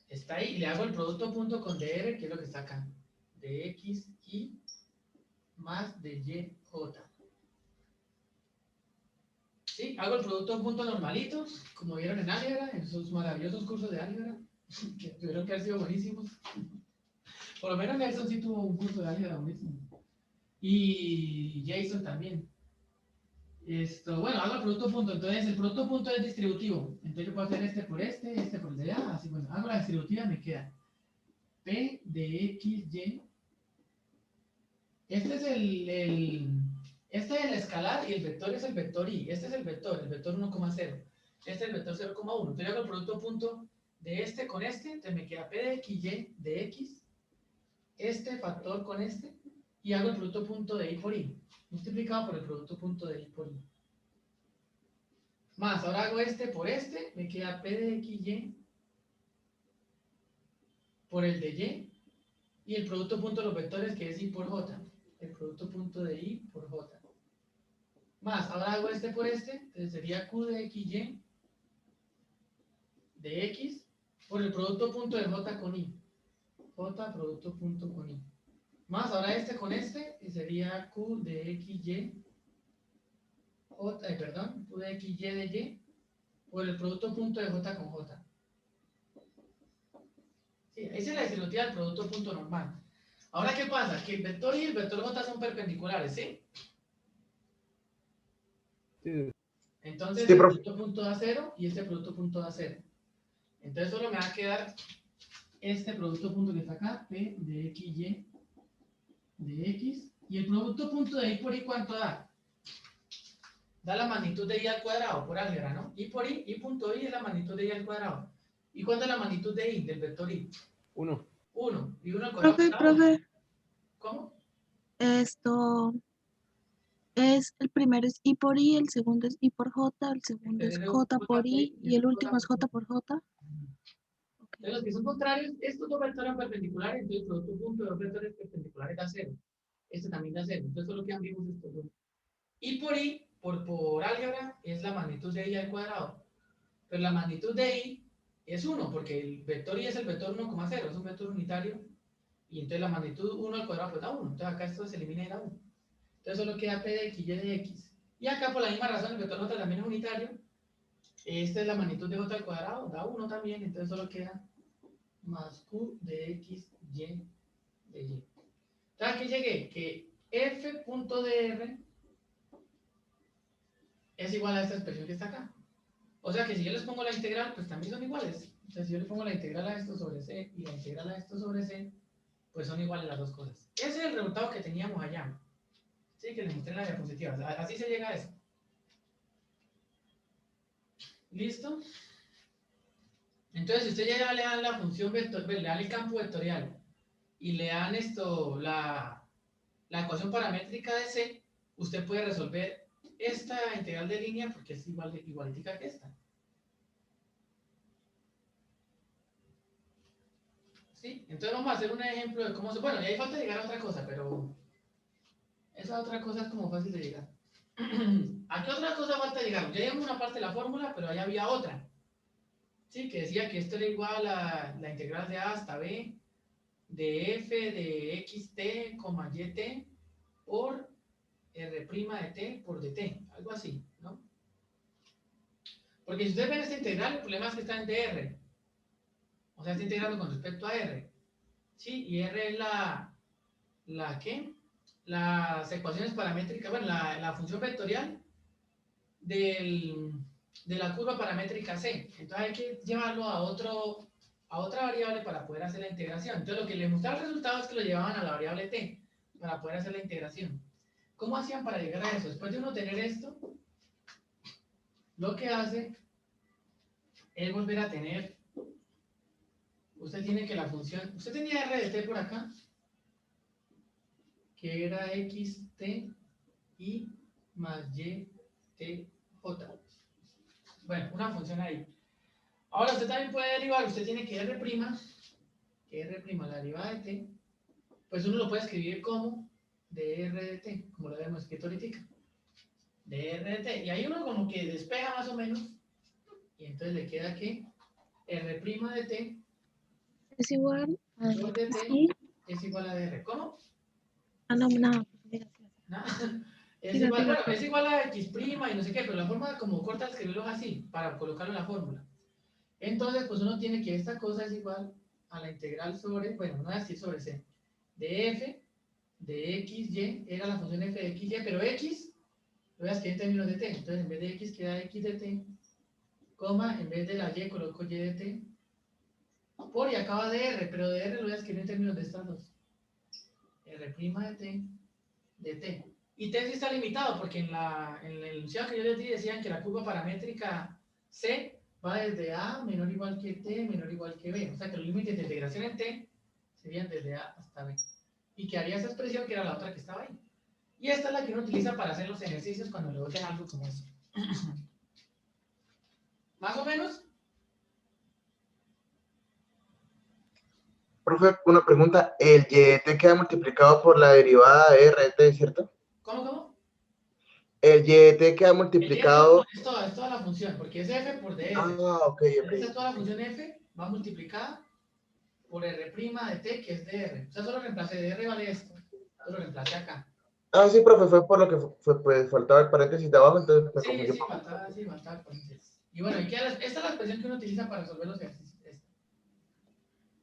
Speaker 1: Está ahí. Y le hago el producto punto con dr, que es lo que está acá. De xy más de y j. ¿Sí? Hago el producto punto normalito, como vieron en álgebra, en sus maravillosos cursos de álgebra, que tuvieron que haber sido buenísimos. Por lo menos Nelson sí tuvo un curso de álgebra buenísimo. Y Jason también. Bueno, hago el producto punto. Entonces, el producto punto es distributivo. Entonces, yo puedo hacer este por el de allá. Así, bueno, hago la distributiva, me queda P de XY. Este es este es el escalar y el vector es el vector Y. Este es el vector 1,0. Este es el vector 0,1. Entonces, yo hago el producto punto de este con este. Entonces, me queda P de XY de X. Este factor con este. Y hago el producto punto de Y por Y. Multiplicado por el producto punto de Y por Y. Más, ahora hago este por este, me queda P de XY por el de Y, y el producto punto de los vectores que es Y por J. El producto punto de Y por J. Más, ahora hago este por este, entonces sería Q de XY de X por el producto punto de J con Y. J producto punto con Y. Más, ahora este con este, y sería Q de XY, Q de XY de Y por el producto punto de J con J. Sí, esa es la distributiva del producto punto normal. Ahora, ¿qué pasa? Que el vector y el vector J son perpendiculares, ¿sí?
Speaker 9: Sí.
Speaker 1: Entonces,
Speaker 3: Sí,
Speaker 1: el
Speaker 3: profe.
Speaker 1: producto punto da 0 y este producto punto da 0. Entonces, solo me va a quedar este producto punto que está acá, P de XY de X. Y el producto punto de Y por Y, ¿cuánto da? Da la magnitud de Y al cuadrado, por álgebra, ¿no? Y por Y punto Y es la magnitud de Y al cuadrado. ¿Y cuánto es la magnitud de Y, del vector Y?
Speaker 9: 1.
Speaker 1: 1. Y 1 al cuadrado da 1.
Speaker 7: Profe,
Speaker 1: ¿Cómo?
Speaker 7: esto es, el primero es I por I, el segundo es I por J, el segundo es J por I y el último es J por J.
Speaker 1: Entonces, los que son contrarios, estos dos vectores perpendiculares, entonces el producto punto de dos vectores perpendiculares da 0. Este también da 0. Entonces, solo quedan vivos estos dos. Y, por álgebra, es la magnitud de Y al cuadrado. Pero la magnitud de Y es 1, porque el vector Y es el vector 1,0, es un vector unitario. Y entonces la magnitud 1 al cuadrado pues da 1. Entonces, acá esto se elimina y da 1. Entonces, solo queda P de XY de X. Y acá, por la misma razón, el vector J también es unitario. Esta es la magnitud de J al cuadrado, da 1 también. Entonces, solo queda más Q de X, Y de Y. Entonces aquí llegué que f.dr es igual a esta expresión que está acá. O sea que si yo les pongo la integral, pues también son iguales. O sea, si yo le pongo la integral a esto sobre c y la integral a esto sobre c, pues son iguales las dos cosas. Ese es el resultado que teníamos allá. Sí, que les mostré en la diapositiva. Así se llega a eso. ¿Listo? Entonces, si usted ya le dan la función vector, le dan el campo vectorial y le dan la ecuación paramétrica de C, usted puede resolver esta integral de línea porque es igualitica que esta. ¿Sí? Entonces vamos a hacer un ejemplo de cómo se... Bueno, y ahí falta llegar a otra cosa, pero esa otra cosa es como fácil de llegar. ¿A qué otra cosa falta llegar? Ya llegamos a una parte de la fórmula, pero ahí había otra. Sí, que decía que esto era igual a la integral de a hasta b de f de xt, yt por r' de t por dt, algo así, ¿no? Porque si ustedes ven esta integral, el problema es que está en dr. O sea, está integrando con respecto a r. ¿Sí? Y r es ¿qué? Las ecuaciones paramétricas, bueno, la función vectorial de la curva paramétrica c. Entonces hay que llevarlo a otra variable para poder hacer la integración. Entonces lo que les mostraba el resultado es que lo llevaban a la variable t para poder hacer la integración. ¿Cómo hacían para llegar a eso? Después de uno tener esto, lo que hace es volver a tener, usted tiene que la función, usted tenía r de t por acá, que era xt y más ytj. Bueno, una función ahí. Ahora usted también puede derivar, usted tiene que r', la derivada de t, pues uno lo puede escribir como dr de t, como lo habíamos escrito ahorita. Dr de t. Y ahí uno como que despeja más o menos, y entonces le queda que r' de t
Speaker 7: Es igual a...
Speaker 1: por dt
Speaker 7: Sí.
Speaker 1: es igual a dr. ¿Cómo?
Speaker 7: Ah, no, nada.
Speaker 1: ¿No? Es
Speaker 7: Siga,
Speaker 1: igual,
Speaker 7: siga.
Speaker 1: bueno, es igual a x' y no sé qué, pero la forma como corta es escribirlo así, para colocarlo en la fórmula. Entonces, pues uno tiene que esta cosa es igual a la integral sobre, bueno, no voy a decir sobre c, de f de xy, era la función f de xy, pero x lo voy a escribir en términos de t. Entonces, en vez de x queda x de t, coma, en vez de la y coloco y de t, por y acaba de r, pero de r lo voy a escribir en términos de estas dos. R' de t. Y t sí está limitado, porque en el enunciado que yo les di decían que la curva paramétrica c va desde a menor o igual que t menor o igual que b. O sea que los límites de integración en t serían desde a hasta b. Y quedaría esa expresión que era la otra que estaba ahí. Y esta es la que uno utiliza para hacer los ejercicios cuando le boten algo como eso. ¿Más o menos?
Speaker 3: Profe, una pregunta. El YT queda multiplicado por la derivada de RT, ¿cierto?
Speaker 1: ¿Cómo?
Speaker 3: El YT queda
Speaker 1: El y
Speaker 3: multiplicado.
Speaker 1: es toda la función, porque es f por dr.
Speaker 3: Ah, ok.
Speaker 1: Esta toda la función f va multiplicada por r' de t, que es dr. O sea, solo reemplacé dr vale esto. Solo reemplacé acá.
Speaker 3: Ah, sí, profe, fue por lo que pues, faltaba el paréntesis de abajo, entonces me confundí.
Speaker 1: Sí, faltaba el paréntesis. Y bueno, esta es la expresión que uno utiliza para resolver los ejercicios.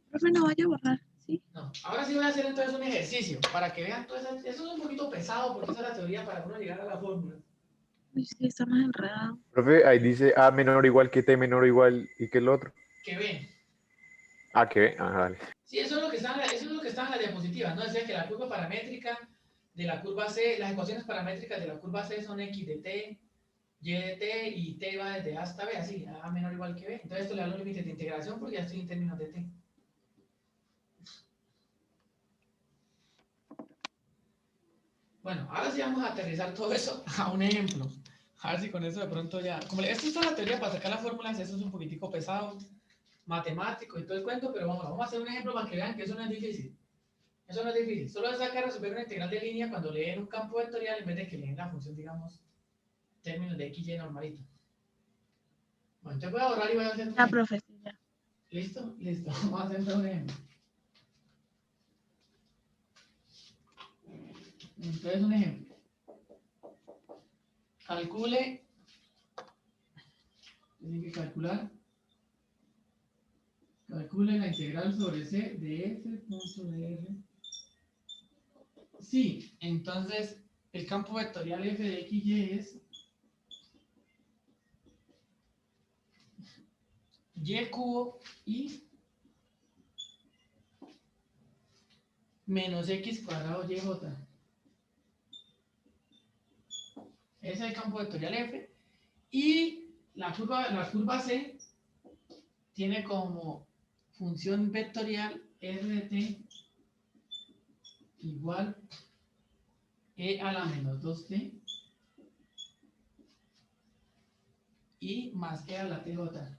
Speaker 7: Profe, no vaya a borrar, ¿sí?
Speaker 1: No, ahora sí voy a hacer entonces un ejercicio, para que vean, todo eso es un poquito pesado, porque esa es la teoría para uno llegar a la fórmula.
Speaker 7: Uy, sí, está más enredado.
Speaker 10: Profe, ahí dice A menor o igual que T menor o igual y que el otro.
Speaker 1: Que ven.
Speaker 10: Ah, que B. Ah, vale.
Speaker 1: Sí, eso es lo que está en la diapositiva, ¿no? Decía que la curva paramétrica de la curva C, las ecuaciones paramétricas de la curva C son x de t, y de t, y t va desde a hasta b, así, a menor o igual que b. Entonces esto le da los límites de integración porque ya estoy en términos de t. Bueno, ahora sí vamos a aterrizar todo eso a un ejemplo. A ver si con eso de pronto ya... Como esto es toda la teoría para sacar las fórmulas, eso es un poquitico pesado, matemático y todo el cuento, pero vamos a hacer un ejemplo para que vean que eso no es difícil. Eso no es difícil. Solo es sacar resolver una integral de línea cuando leen un campo vectorial en vez de que leen la función, digamos, términos de x y normalito. Bueno, entonces voy a borrar y voy a hacer...
Speaker 7: Ya, profe, sí, ya.
Speaker 1: ¿Listo? Listo. Vamos a hacer un ejemplo. Entonces, un ejemplo. Calcule, tiene que calcule la integral sobre c de f punto de r. Sí, entonces el campo vectorial f de x y es y cubo y menos x cuadrado yj. Ese es el campo vectorial f. Y la curva C tiene como función vectorial rt igual e a la menos 2t y más e a la tj.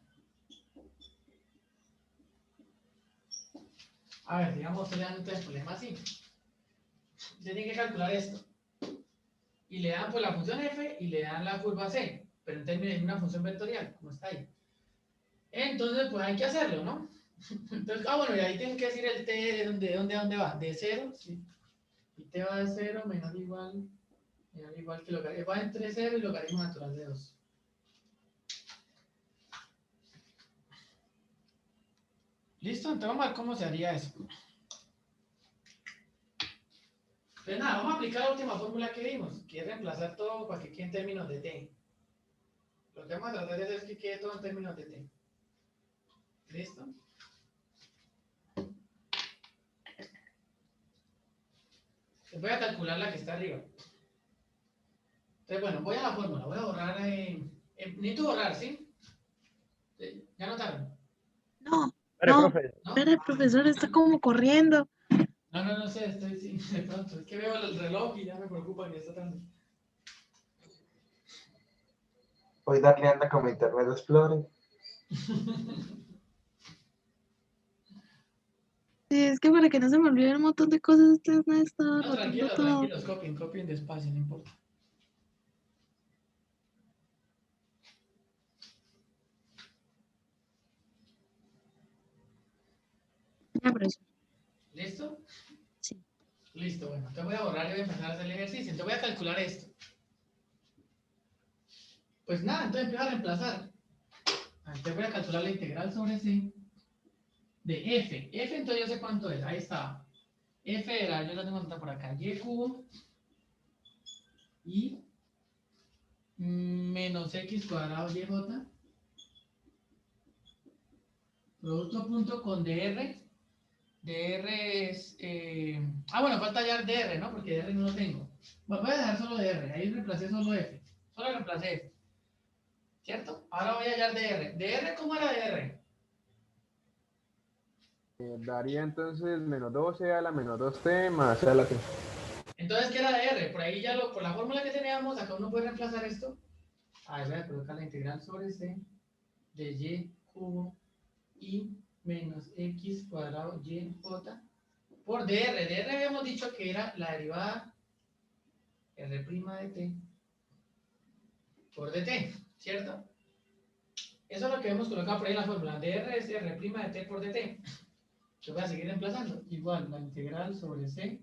Speaker 1: A ver, digamos, usted le dan entonces problema así. Usted tiene que calcular esto. Y le dan pues la función f y le dan la curva c, pero en términos de una función vectorial, como está ahí. Entonces, pues hay que hacerlo, ¿no? Entonces, bueno, y ahí tienen que decir el t de dónde va, de 0, ¿sí? Y t va de 0 menor o igual que logaritmo, va entre 0 y logaritmo natural de 2. ¿Listo? Entonces vamos a ver cómo se haría eso. Pues nada, vamos a aplicar la última fórmula que vimos, que es reemplazar todo para que quede en términos de t. Lo que vamos a tratar de hacer es que quede todo en términos de t. ¿Listo? Les voy a calcular la que está arriba. Entonces, bueno, voy a la fórmula, voy a borrar, necesito borrar, ¿sí? ¿Ya notaron?
Speaker 7: No,
Speaker 10: Espere,
Speaker 7: no,
Speaker 10: profe.
Speaker 1: ¿No?
Speaker 7: espera, el profesor está como corriendo.
Speaker 1: No sé, estoy sí, de pronto. Es que veo el reloj y ya me preocupa que está tan...
Speaker 3: Hoy Darle anda como Internet Explorer.
Speaker 7: Sí, es que para que no se me olviden un montón de cosas, usted me está
Speaker 1: No,
Speaker 7: rotando
Speaker 1: tranquilos,
Speaker 7: todo.
Speaker 1: tranquilos, copien despacio, no importa.
Speaker 7: Ya, profesor.
Speaker 1: ¿Listo?
Speaker 7: Sí.
Speaker 1: Listo, bueno, te voy a borrar y voy a empezar a hacer el ejercicio. Entonces voy a calcular esto. Pues nada, entonces empiezo a reemplazar. Entonces voy a calcular la integral sobre c de f. F entonces yo sé cuánto es, ahí está. F era, yo lo tengo anotado por acá, y cubo y menos x cuadrado yj, producto punto con dr. dr es, bueno, falta hallar dr, ¿no? Porque dr no lo tengo. Bueno, voy a dejar solo dr, ahí reemplacé solo f. Solo reemplacé f. ¿Cierto? Ahora voy a hallar dr. ¿Dr cómo era dr?
Speaker 5: Daría entonces menos 12 a la menos 2t más c a la t.
Speaker 1: Entonces, ¿qué era dr? Por ahí ya por la fórmula que teníamos, acá uno puede reemplazar esto. A ver, voy a colocar la integral sobre c de y cubo y menos x cuadrado y j por dr. Dr habíamos dicho que era la derivada r' de t por dt, ¿cierto? Eso es lo que hemos colocado por ahí en la fórmula. Dr es r' de t por dt. Yo voy a seguir reemplazando. Igual, la integral sobre c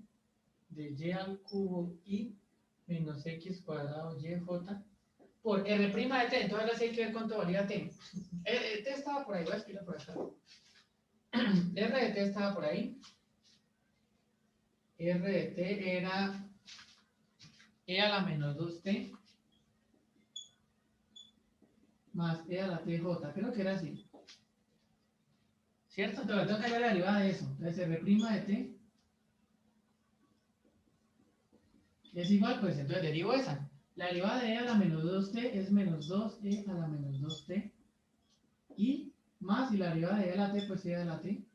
Speaker 1: de y al cubo y menos x cuadrado y j por r' de t. Entonces ahora sí hay que ver cuánto valía t. T estaba por ahí, voy a escribirlo por acá. R de t estaba por ahí. R de t era e a la menos 2t más e a la tj. Creo que era así. ¿Cierto? Entonces tengo que ver la derivada de eso. Entonces r' de t es igual, pues entonces derivo esa. La derivada de e a la menos 2t es menos 2e a la menos 2t y más, y la derivada de e a la t, pues e a la t.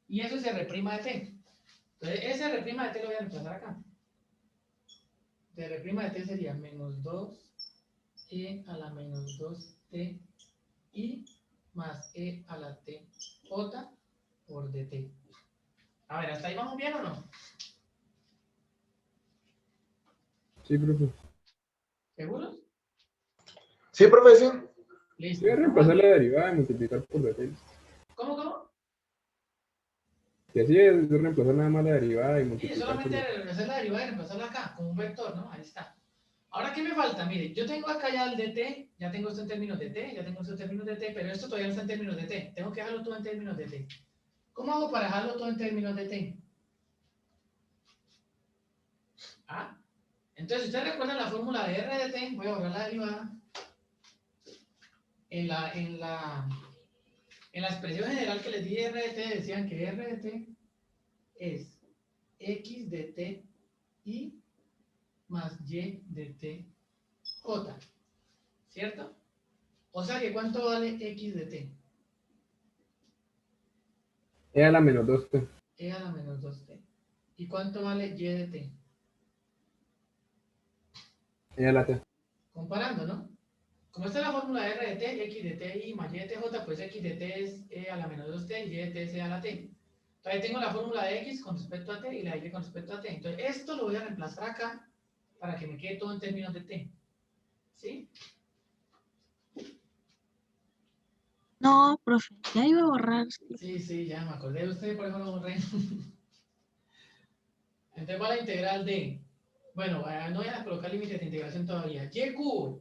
Speaker 1: Y eso es r' de t. Entonces ese r' de t lo voy a reemplazar acá. De r' de t sería menos 2e a la menos 2t y más e a la t j por dt. A ver, ¿hasta ahí vamos bien o no?
Speaker 5: Sí, profe.
Speaker 1: ¿Seguros?
Speaker 3: Sí, profe, sí.
Speaker 1: Listo.
Speaker 5: Voy a reemplazar la derivada y multiplicar por dt.
Speaker 1: ¿Cómo?
Speaker 5: Y así es reemplazar nada más la derivada y
Speaker 1: Sí,
Speaker 5: multiplicar por
Speaker 1: solamente
Speaker 5: dt.
Speaker 1: hacer la derivada y reemplazarla acá, como un vector, ¿no? Ahí está. Ahora, ¿qué me falta? Mire, yo tengo acá ya el dt, ya tengo esto en términos de t, ya tengo esto en términos de t, pero esto todavía no está en términos de t. Tengo que dejarlo todo en términos de t. ¿Cómo hago para dejarlo todo en términos de t? ¿Ah? Entonces, si ustedes recuerdan la fórmula de r de t, voy a borrar la derivada. En la expresión general que les di de r de t, decían que r de t es x de t y más y de t j, ¿cierto? O sea que ¿cuánto vale x de t?
Speaker 5: E a la menos 2t.
Speaker 1: E a la menos 2t. ¿Y cuánto vale y de t?
Speaker 5: E a la t.
Speaker 1: Comparando, ¿no? Como esta es la fórmula de r de t, x de t y más y de tj, pues x de t es e a la menos 2t y y de t es e a la t. Entonces tengo la fórmula de x con respecto a t y la y con respecto a t. Entonces esto lo voy a reemplazar acá para que me quede todo en términos de t. ¿Sí?
Speaker 7: No, profe, ya iba a borrar.
Speaker 1: Sí, ya me acordé de usted, por eso lo borré. Entonces va la integral de, bueno, no voy a colocar límites de integración todavía. Y cubo.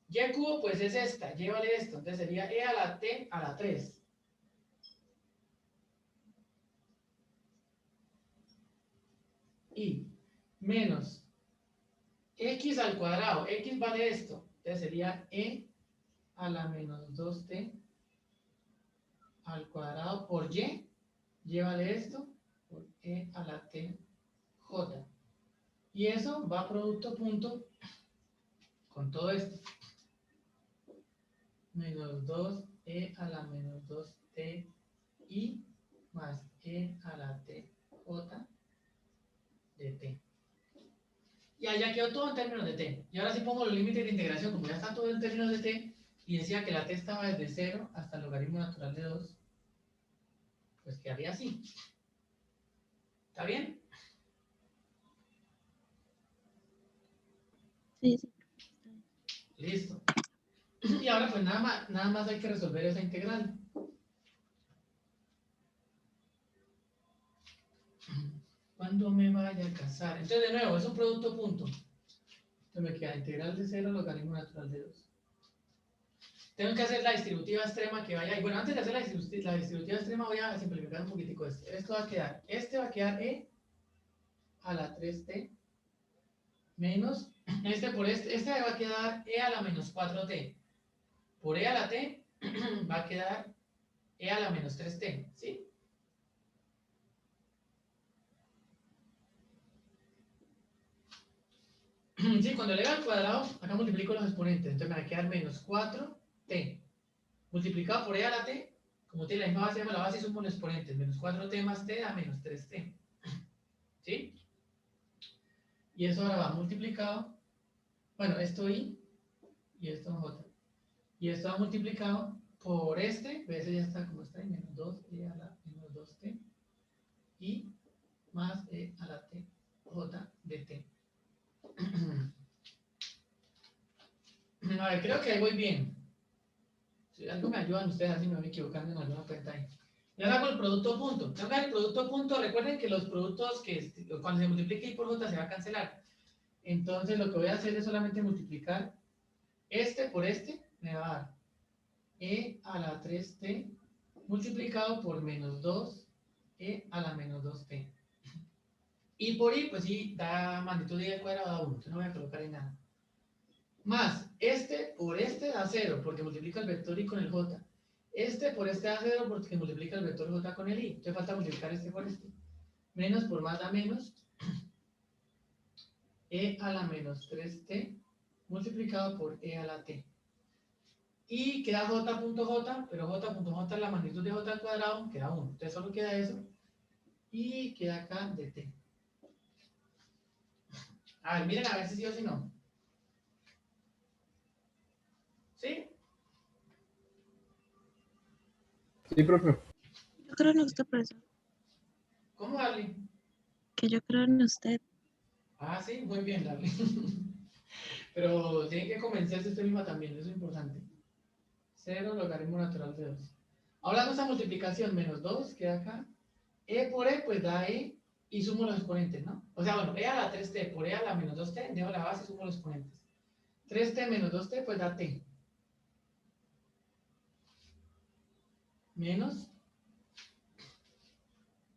Speaker 1: Y cubo pues es esta, llévale esto. Entonces sería e a la t a la 3. Y menos x al cuadrado. X vale esto. Entonces sería e a la menos 2t al cuadrado por y. Llévale esto por e a la t j. Y eso va a producto punto con todo esto. Menos 2e a la menos 2t y más e a la t j de t. Y allá quedó todo en términos de t. Y ahora sí pongo los límites de integración, como ya está todo en términos de t, y decía que la t estaba desde 0 hasta el logaritmo natural de 2, pues quedaría así. ¿Está bien?
Speaker 7: Sí, sí.
Speaker 1: Listo. Y ahora pues nada más hay que resolver esa integral. Cuando me vaya a casar. Entonces de nuevo, es un producto punto. Entonces me queda integral de 0 logaritmo natural de 2. Tengo que hacer la distributiva extrema que vaya ahí. Bueno, antes de hacer la distributiva extrema voy a simplificar un poquitico esto. Esto va a quedar, este va a quedar e a la 3t menos, este por este va a quedar e a la menos 4t. Por e a la t va a quedar e a la menos 3t, ¿sí? Sí, cuando le haga al cuadrado, acá multiplico los exponentes, entonces me va a quedar menos 4t multiplicado por e a la t, como tiene la misma base, la base y sumo los exponentes, menos 4t más t da menos 3t, ¿sí? Y eso ahora va multiplicado, bueno, esto y esto j. Y esto va multiplicado por este, ese ya está como está, menos 2e a la menos 2t, y más e a la t, j de t. A ver, creo que ahí voy bien. Si algo me ayudan ustedes, así me voy equivocando en alguna cuenta ahí. Y ahora hago el producto punto. Tengo que hacer el producto punto. Recuerden que los productos cuando se multiplique y por j se va a cancelar. Entonces lo que voy a hacer es solamente multiplicar este por este. Me va a dar e a la 3t multiplicado por menos 2 e a la menos 2t. Y por i, pues sí, da magnitud de i al cuadrado da 1. Entonces no voy a colocar en nada. Más este por este da 0, porque multiplica el vector i con el j. Este por este da 0 porque multiplica el vector j con el i. Entonces falta multiplicar este por este. Menos por más da menos. E a la menos 3t multiplicado por e a la t. Y queda j.j, pero j.j es la magnitud de j al cuadrado, queda 1. Entonces solo queda eso. Y queda acá de t. A ver, miren a ver si sí o si no. ¿Sí?
Speaker 5: Sí, profe.
Speaker 7: Yo creo en usted, profesor.
Speaker 1: ¿Cómo, Darly?
Speaker 7: Que yo creo en usted.
Speaker 1: Ah, sí, muy bien, Darly. Pero tienen que convencerse usted misma también, eso es importante. 0 logaritmo natural de 2. Ahora hago esa multiplicación, menos 2, queda acá. E por e, pues da e, y sumo los exponentes, ¿no? O sea, bueno, e a la 3t por e a la menos 2t, dejo la base y sumo los exponentes. 3t menos 2t, pues da t. Menos.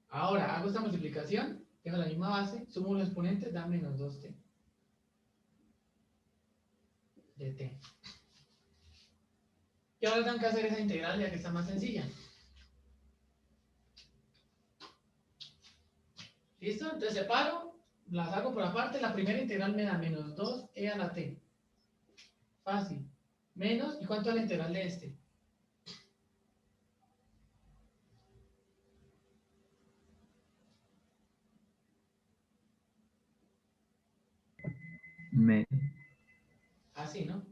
Speaker 1: Ahora hago esta multiplicación, dejo la misma base, sumo los exponentes, da menos 2t. De t. Y ahora tengo que hacer esa integral ya que está más sencilla. ¿Listo? Entonces separo, las hago por aparte. La primera integral me da menos 2e a la t. Fácil. Menos, ¿y cuánto es la integral de este? Así, ¿no?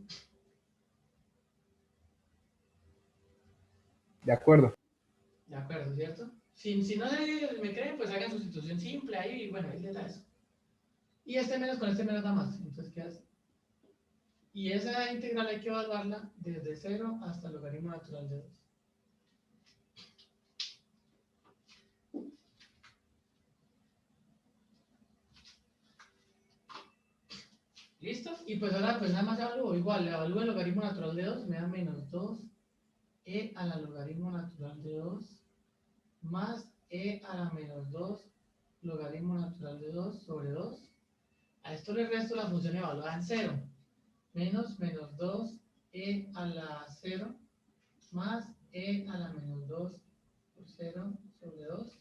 Speaker 5: De acuerdo.
Speaker 1: De acuerdo, ¿cierto? Si no me creen, pues hagan sustitución simple ahí, y bueno, ahí les da eso. Y este menos con este menos da más. Entonces, ¿qué hace? Y esa integral hay que evaluarla desde 0 hasta el logaritmo natural de 2. ¿Listo? Y pues ahora pues nada más evalúo igual, evalúo el logaritmo natural de 2, me da menos 2e a la logaritmo natural de 2 más e a la menos 2 logaritmo natural de 2 sobre 2. A esto le resto la función evaluada en 0. Menos 2e a la 0 más e a la menos 2 por 0 sobre 2.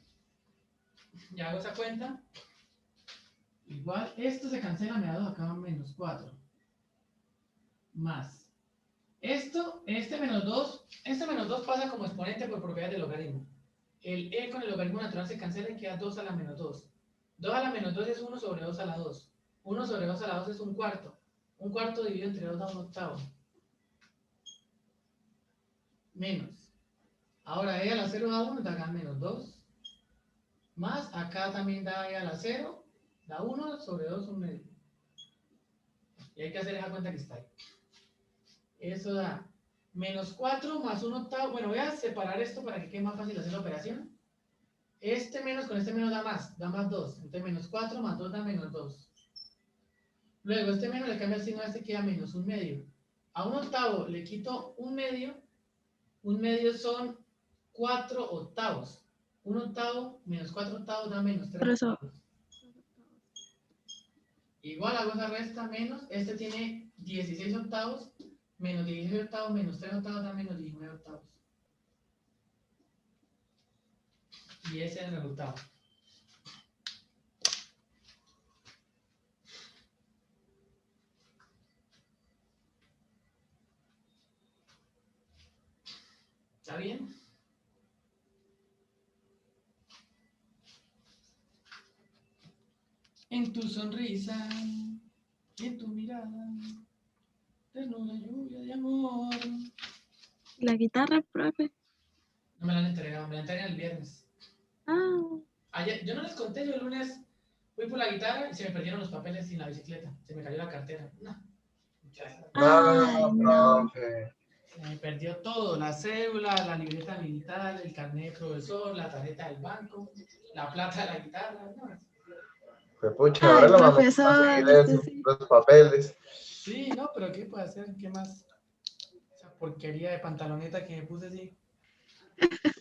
Speaker 1: Ya hago esa cuenta. Igual, esto se cancela, me da 2, acá menos 4. Más. Este menos 2 pasa como exponente por propiedad del logaritmo. El e con el logaritmo natural se cancela y queda 2 a la menos 2. 2 a la menos 2 es 1 sobre 2 a la 2. 1 sobre 2 a la 2 es un cuarto. Un cuarto dividido entre 2 da un octavo. Menos. Ahora e a la 0 da 1, da acá menos 2. Más, acá también da e a la 0. Da 1 sobre 2 un medio. Y hay que hacer esa cuenta que está ahí. Eso da menos 4 más 1 octavo. Bueno, voy a separar esto para que quede más fácil hacer la operación. Este menos con este menos da más 2. Entonces menos 4 más 2 da menos 2. Luego este menos le cambia el signo a este, queda menos un medio. A un octavo le quito un medio. Un medio son 4 octavos. Un octavo menos 4 octavos da menos 3 octavos. Igual hago esa resta menos, este tiene 16 octavos, menos 16 octavos, menos 3 octavos da menos 19 octavos. Y ese es el resultado. ¿Está bien? En tu sonrisa, en tu mirada, ternura, lluvia de amor.
Speaker 7: La guitarra, profe.
Speaker 1: No me la han entregado, me la entregan el viernes.
Speaker 7: Ah,
Speaker 1: Ayer, yo no les conté, yo el lunes fui por la guitarra y se me perdieron los papeles sin la bicicleta. Se me cayó la cartera. No, muchas gracias.
Speaker 7: ay,
Speaker 3: No,
Speaker 7: no.
Speaker 3: profe.
Speaker 1: Se me perdió todo, la cédula, la libreta militar, el carnet de profesor, la tarjeta del banco, la plata de la guitarra. No.
Speaker 3: Pues pucha, ahora
Speaker 7: Ay,
Speaker 3: la vamos a
Speaker 7: profesor,
Speaker 3: conseguir
Speaker 7: usted
Speaker 3: eso,
Speaker 7: sí.
Speaker 3: los papeles.
Speaker 1: Sí, no, pero ¿qué puede hacer? ¿Qué más? Esa porquería de pantaloneta que me puse así.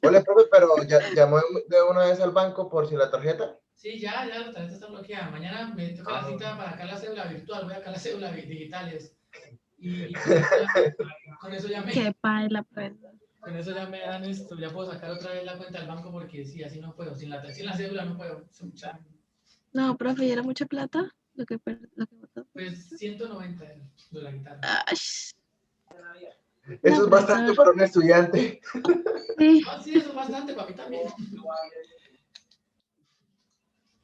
Speaker 3: Hola, profe, pero llamó de una vez al banco por si la tarjeta.
Speaker 1: Sí, ya la tarjeta está bloqueada. Mañana me toca la cita para sacar la cédula virtual, voy a sacar la cédula digitales. Y con eso ya me...
Speaker 7: Qué paila, profesor.
Speaker 1: Con eso ya me dan esto, ya puedo sacar otra vez la cuenta del banco porque sí, así no puedo, sin la cédula no puedo.
Speaker 7: No, profe, ¿y era mucha plata lo que botó?
Speaker 1: Pues 190 de la guitarra.
Speaker 7: Ay,
Speaker 3: Eso
Speaker 7: no,
Speaker 3: es bastante
Speaker 7: profesor.
Speaker 3: para un estudiante.
Speaker 7: Sí.
Speaker 1: Ah, sí, eso es bastante para mí también.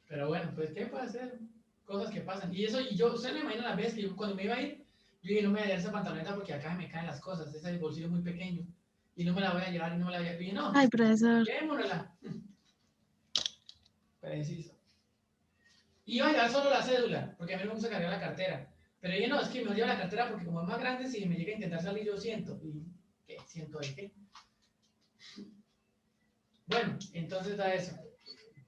Speaker 1: Pero bueno, pues ¿qué puede hacer? Cosas que pasan. Y eso, y yo, usted me imagina las veces que yo, cuando me iba a ir, yo dije, no me voy a llevar esa pantaloneta porque acá me caen las cosas, ese bolsillo es muy pequeño. Y no me la voy a llevar y no me la voy a... Y no,
Speaker 7: Ay, profesor.
Speaker 1: llevémonosla. Preciso. Iba a llevar solo la cédula, porque a mí me gusta cargar la cartera. Pero yo no, es que me llevo la cartera porque como es más grande, si me llega a intentar salir yo siento. ¿Y qué? ¿Siento de qué? Bueno, entonces da eso.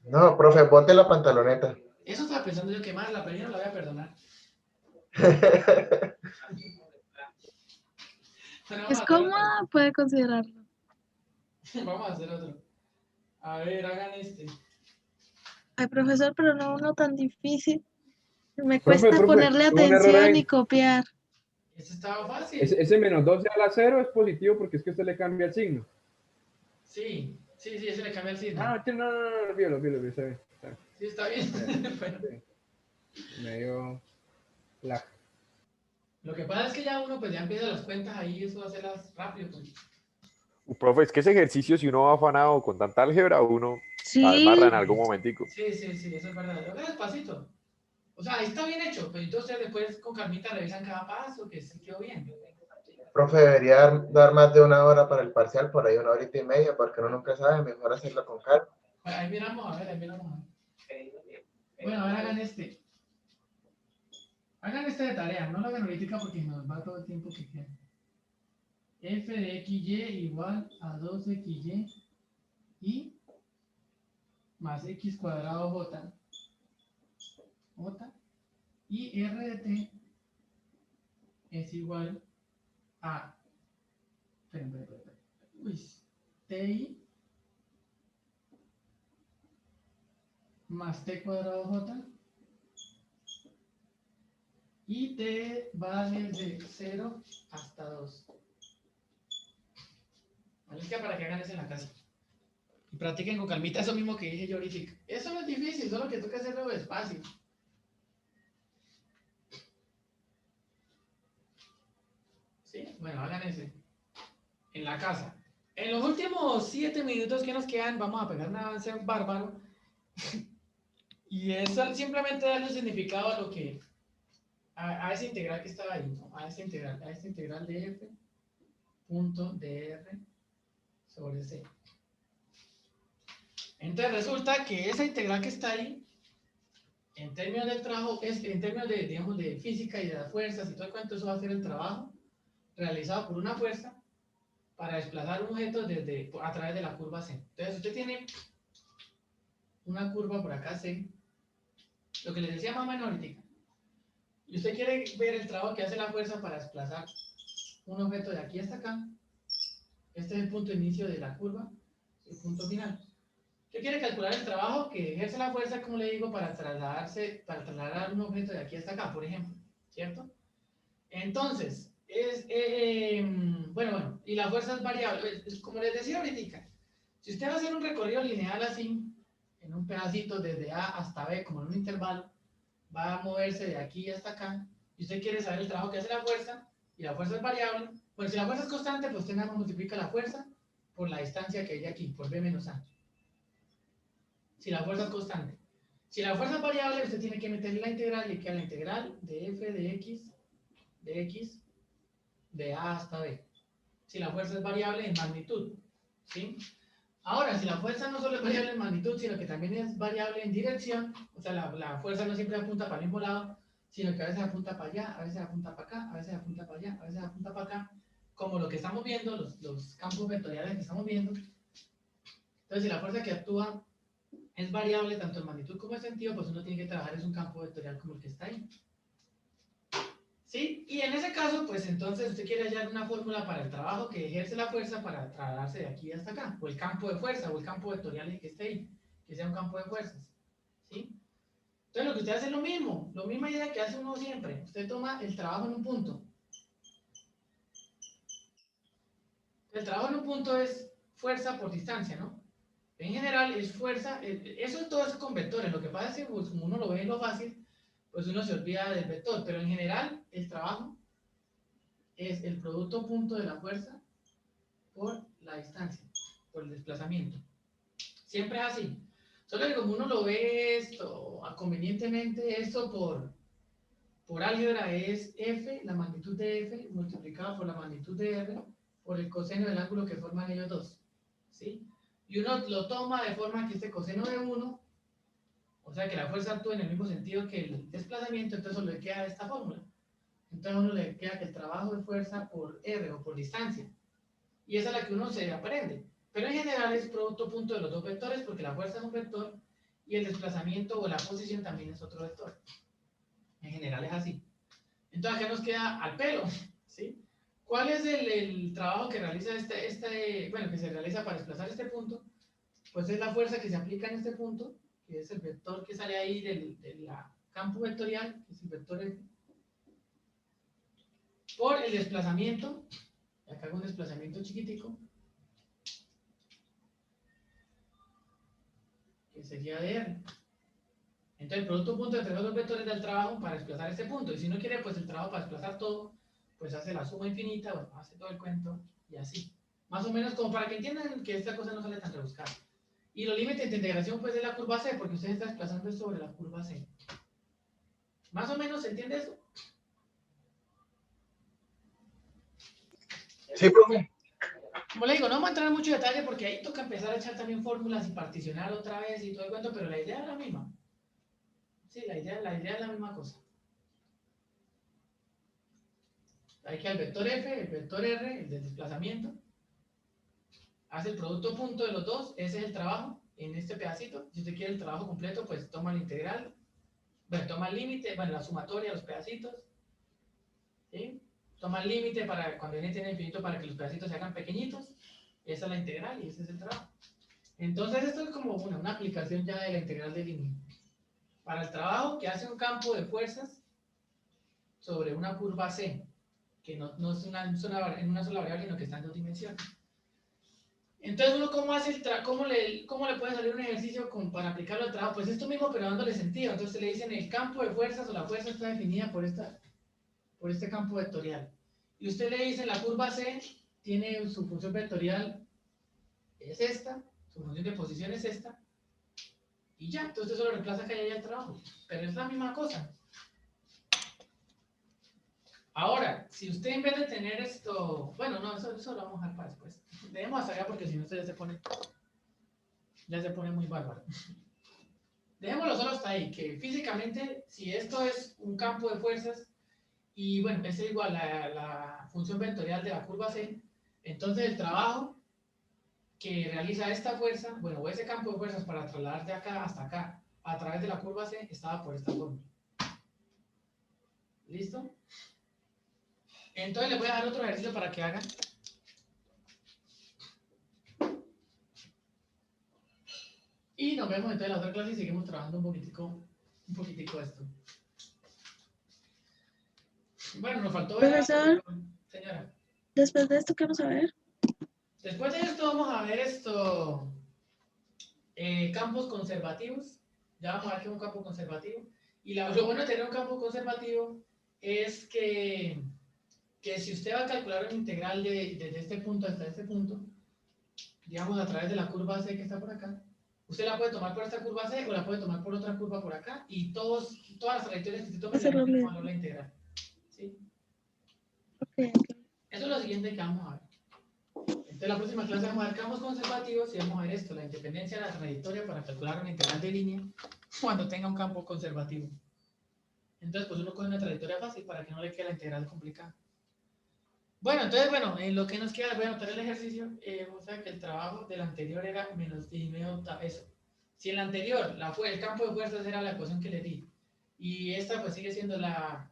Speaker 3: No, profe, bote la pantaloneta.
Speaker 1: Eso estaba pensando yo que más, la perdí, no la voy a perdonar. Bueno,
Speaker 7: Es cómoda, puede considerarlo.
Speaker 1: Vamos a hacer otro. A ver, hagan este.
Speaker 7: Ay, profesor, pero no uno tan difícil. Me
Speaker 5: Profe,
Speaker 7: cuesta ponerle
Speaker 5: hubo un error
Speaker 7: atención
Speaker 5: ahí.
Speaker 7: y copiar.
Speaker 1: Este estaba fácil.
Speaker 5: Ese menos 12 a la 0 es positivo porque es que usted le cambia el signo.
Speaker 1: Sí, ese le cambia el signo.
Speaker 5: Ah, no, olvídalo, está bien.
Speaker 1: Sí, está bien. Bueno.
Speaker 5: Medio lag.
Speaker 1: Lo que pasa es que ya uno pues ya empieza las cuentas ahí, eso va a hacerlas rápido. Pues.
Speaker 10: Profe, es que ese ejercicio, si uno va afanado con tanta álgebra, uno
Speaker 7: Sí.
Speaker 10: amarra en algún momentico.
Speaker 1: Sí, eso es verdad. Lo que es despacito. O sea, ahí está bien hecho, pero entonces después con calmita revisan cada paso, que se quedó bien.
Speaker 3: Profe, debería dar más de una hora para el parcial, por ahí 1 horita y media, porque uno nunca sabe, mejor hacerlo con calma.
Speaker 1: Ahí miramos, a ver, ahí miramos. A ver. Bueno, ahora hagan este. Hagan este de tarea, no lo hagan ahorita porque nos va todo el tiempo que queda. F de XY igual a 2XY y más X cuadrado J. J y R de T es igual a TI más T cuadrado J y T va desde 0 hasta 2. ¿Vale? Es que para que hagan eso en la casa. Y practiquen con calmita eso mismo que dije yo ahorita. Eso no es difícil, solo que toca hacerlo despacio. ¿Sí? Bueno, hagan ese. En la casa. En los últimos 7 minutos que nos quedan, vamos a pegar un avance bárbaro. Y eso simplemente darle significado a lo que. A ese integral que estaba ahí, ¿no? A ese integral de f punto dr sobre c. Entonces resulta que esa integral que está ahí, en términos del trabajo, en términos de, digamos, de física y de las fuerzas y todo el cuento, eso va a ser el trabajo realizado por una fuerza para desplazar un objeto a través de la curva C. Entonces usted tiene una curva por acá C, lo que les decía más o menos ahorita, y usted quiere ver el trabajo que hace la fuerza para desplazar un objeto de aquí hasta acá. Este es el punto de inicio de la curva, el punto final. Usted quiere calcular el trabajo que ejerce la fuerza, como le digo, para trasladar un objeto de aquí hasta acá, por ejemplo, ¿cierto? Entonces, bueno, y la fuerza es variable. Como les decía ahorita, si usted va a hacer un recorrido lineal así, en un pedacito desde A hasta B, como en un intervalo, va a moverse de aquí hasta acá, y usted quiere saber el trabajo que hace la fuerza, y la fuerza es variable. Bueno, si la fuerza es constante, pues usted nada más multiplica la fuerza por la distancia que hay aquí, por B menos A. Si la fuerza es constante. Si la fuerza es variable, usted tiene que meterle la integral y queda la integral de f de x de A hasta B. Si la fuerza es variable en magnitud, ¿sí? Ahora, si la fuerza no solo es variable en magnitud, sino que también es variable en dirección, o sea, la fuerza no siempre apunta para el mismo lado, sino que a veces apunta para allá, a veces apunta para acá, a veces apunta para allá, a veces apunta para acá, como lo que estamos viendo, los campos vectoriales que estamos viendo. Entonces, si la fuerza que actúa es variable tanto en magnitud como en sentido, pues uno tiene que trabajar en un campo vectorial como el que está ahí. ¿Sí? Y en ese caso, pues entonces usted quiere hallar una fórmula para el trabajo que ejerce la fuerza para trasladarse de aquí hasta acá, o el campo de fuerza, o el campo vectorial que esté ahí, que sea un campo de fuerzas. ¿Sí? Entonces lo que usted hace es lo mismo, la misma idea que hace uno siempre. Usted toma el trabajo en un punto. El trabajo en un punto es fuerza por distancia, ¿no? En general es fuerza, eso todo es con vectores. Lo que pasa es que pues, como uno lo ve en lo fácil, pues uno se olvida del vector, pero en general el trabajo es el producto punto de la fuerza por la distancia, por el desplazamiento. Siempre es así. Solo que como uno lo ve esto, convenientemente, esto por álgebra es f, la magnitud de f, multiplicado por la magnitud de r, por el coseno del ángulo que forman ellos dos. ¿Sí? Y uno lo toma de forma que este coseno de 1, o sea que la fuerza actúa en el mismo sentido que el desplazamiento, entonces le queda esta fórmula. Entonces a uno le queda que el trabajo de fuerza por R o por distancia. Y esa es la que uno se aprende. Pero en general es producto punto de los dos vectores porque la fuerza es un vector y el desplazamiento o la posición también es otro vector. En general es así. Entonces acá nos queda al pelo, ¿sí? ¿Cuál es el trabajo que realiza bueno, que se realiza para desplazar este punto? Pues es la fuerza que se aplica en este punto, que es el vector que sale ahí del campo vectorial, que es el vector F, por el desplazamiento, acá hago un desplazamiento chiquitico, que sería de R. Entonces el producto punto entre los dos vectores del trabajo para desplazar este punto, y si uno quiere pues el trabajo para desplazar todo, pues hace la suma infinita, bueno, hace todo el cuento, y así. Más o menos como para que entiendan que esta cosa no sale tan rebuscada. Y los límites de integración pues es la curva C, porque usted está desplazando sobre la curva C. ¿Más o menos se entiende eso?
Speaker 3: Sí, profe.
Speaker 1: Como le digo, no vamos a entrar en mucho detalle porque ahí toca empezar a echar también fórmulas y particionar otra vez y todo el cuento, pero la idea es la misma. Sí, la idea es la misma cosa. Hay que el vector F, el vector R, el del desplazamiento, hace el producto punto de los dos, ese es el trabajo en este pedacito. Si usted quiere el trabajo completo, pues toma la integral, bueno, toma el límite, bueno, la sumatoria, los pedacitos, ¿sí? Toma el límite para cuando n tiene infinito para que los pedacitos se hagan pequeñitos, esa es la integral y ese es el trabajo. Entonces esto es como una aplicación ya de la integral de línea. Para el trabajo que hace un campo de fuerzas sobre una curva C, que no es en una sola variable, sino que está en dos dimensiones. Entonces, uno, ¿cómo le puede salir un ejercicio para aplicarlo al trabajo? Pues esto mismo, pero dándole sentido. Entonces le dicen el campo de fuerzas o la fuerza está definida por este campo vectorial. Y usted le dice la curva C tiene su función vectorial es esta, su función de posición es esta, y ya, entonces solo reemplaza que haya el trabajo. Pero es la misma cosa. Ahora, si usted en vez de tener esto, bueno, no, eso lo vamos a dejar para después. Dejemos hasta allá porque si no usted ya se pone muy bárbaro. Dejémoslo solo hasta ahí, que físicamente, si esto es un campo de fuerzas, y bueno, es igual a la función vectorial de la curva C, entonces el trabajo que realiza esta fuerza, bueno, o ese campo de fuerzas para trasladar de acá hasta acá, a través de la curva C, estaba por esta fórmula. ¿Listo? Entonces les voy a dar otro ejercicio para que hagan. Y nos vemos entonces en la otra clase y seguimos trabajando un poquitico esto. Bueno, nos faltó ver
Speaker 7: Profesor,
Speaker 1: señora.
Speaker 7: después de esto, ¿qué vamos a ver?
Speaker 1: Después de esto vamos a ver campos conservativos. Ya vamos a ver qué es un campo conservativo. Y lo bueno de tener un campo conservativo es que si usted va a calcular una integral desde este punto hasta este punto, digamos a través de la curva C que está por acá, usted la puede tomar por esta curva C o la puede tomar por otra curva por acá y todas las trayectorias que usted tome le van a valor la integral. ¿Sí?
Speaker 7: Okay.
Speaker 1: Eso es lo siguiente que vamos a ver. Entonces, en la próxima clase vamos a ver campos conservativos y vamos a ver esto, la independencia de la trayectoria para calcular una integral de línea cuando tenga un campo conservativo. Entonces, pues uno coge una trayectoria fácil para que no le quede la integral complicada. Bueno, entonces, en lo que nos queda, voy a anotar el ejercicio. O sea que el trabajo del anterior era menos eso. Si en la anterior el campo de fuerzas era la ecuación que le di, y esta pues sigue siendo la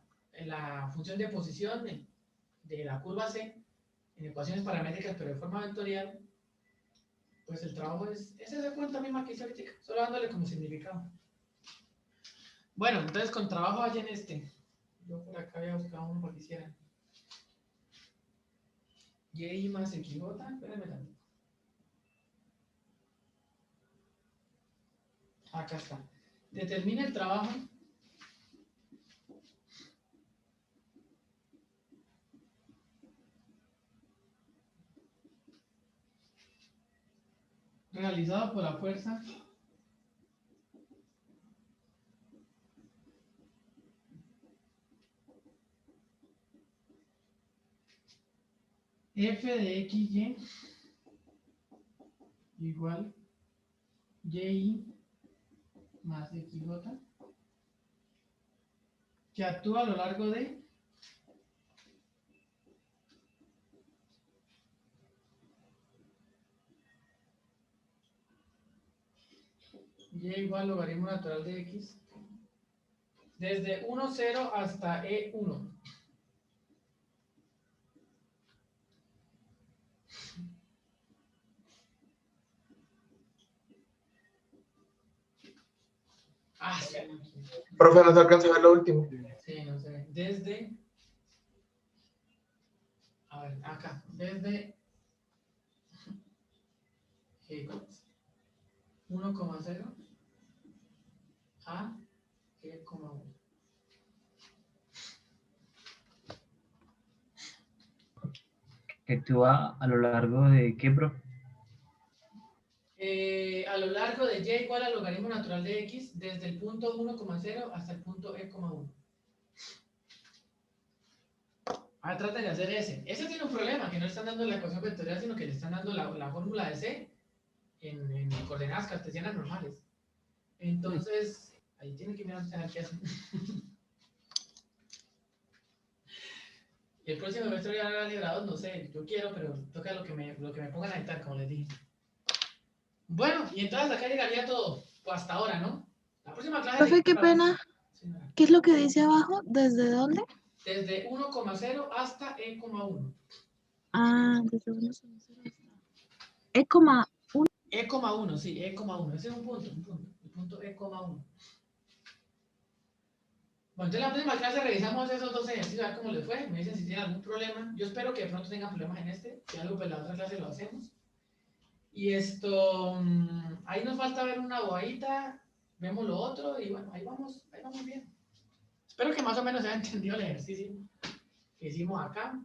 Speaker 1: función de posición de la curva C, en ecuaciones paramétricas, pero de forma vectorial, pues el trabajo es esa cuenta misma que hice ahorita, solo dándole como significado. Bueno, entonces con trabajo hay en este. Yo por acá había buscado uno para que hicieran. Y más XJ, espérame tantito. Acá está. Determina el trabajo realizado por la fuerza F de XY igual YI más XJ que actúa a lo largo de Y igual logaritmo natural de X desde 1, 0 hasta E1. Ah, sí.
Speaker 3: Profe, no se alcanza a ver lo último.
Speaker 1: Sí, no sé. Desde. A ver, acá. Desde. 1,0 a E,1.
Speaker 4: ¿Que actúa a lo largo de qué, profe?
Speaker 1: A lo largo de Y igual al logaritmo natural de X desde el punto 1,0 hasta el punto E,1. Ahora traten de hacer ese. Ese tiene un problema, que no le están dando la ecuación vectorial, sino que le están dando la fórmula de C en coordenadas cartesianas normales. Entonces, ahí tienen que mirar a ver qué hacen. El próximo semestre ya habrá librados, no sé, yo quiero, pero toca lo que me pongan a editar, como les dije. Bueno, y entonces acá llegaría todo, pues hasta ahora, ¿no? La próxima clase...
Speaker 7: Profe, qué pena. ¿Qué es lo que dice abajo? ¿Desde dónde?
Speaker 1: Desde 1,0 hasta E,1.
Speaker 7: Ah, desde 1,0 hasta E,1.
Speaker 1: E,1, sí, E,1. Ese es un punto. El punto E,1. Bueno, entonces la próxima clase revisamos esos dos ejercicios, a ver cómo les fue. Me dicen si tienen algún problema. Yo espero que de pronto tengan problemas en este. Si algo, pues la otra clase lo hacemos. Y esto, ahí nos falta ver una bobadita, vemos lo otro y bueno, ahí vamos bien. Espero que más o menos se haya entendido el ejercicio que hicimos acá.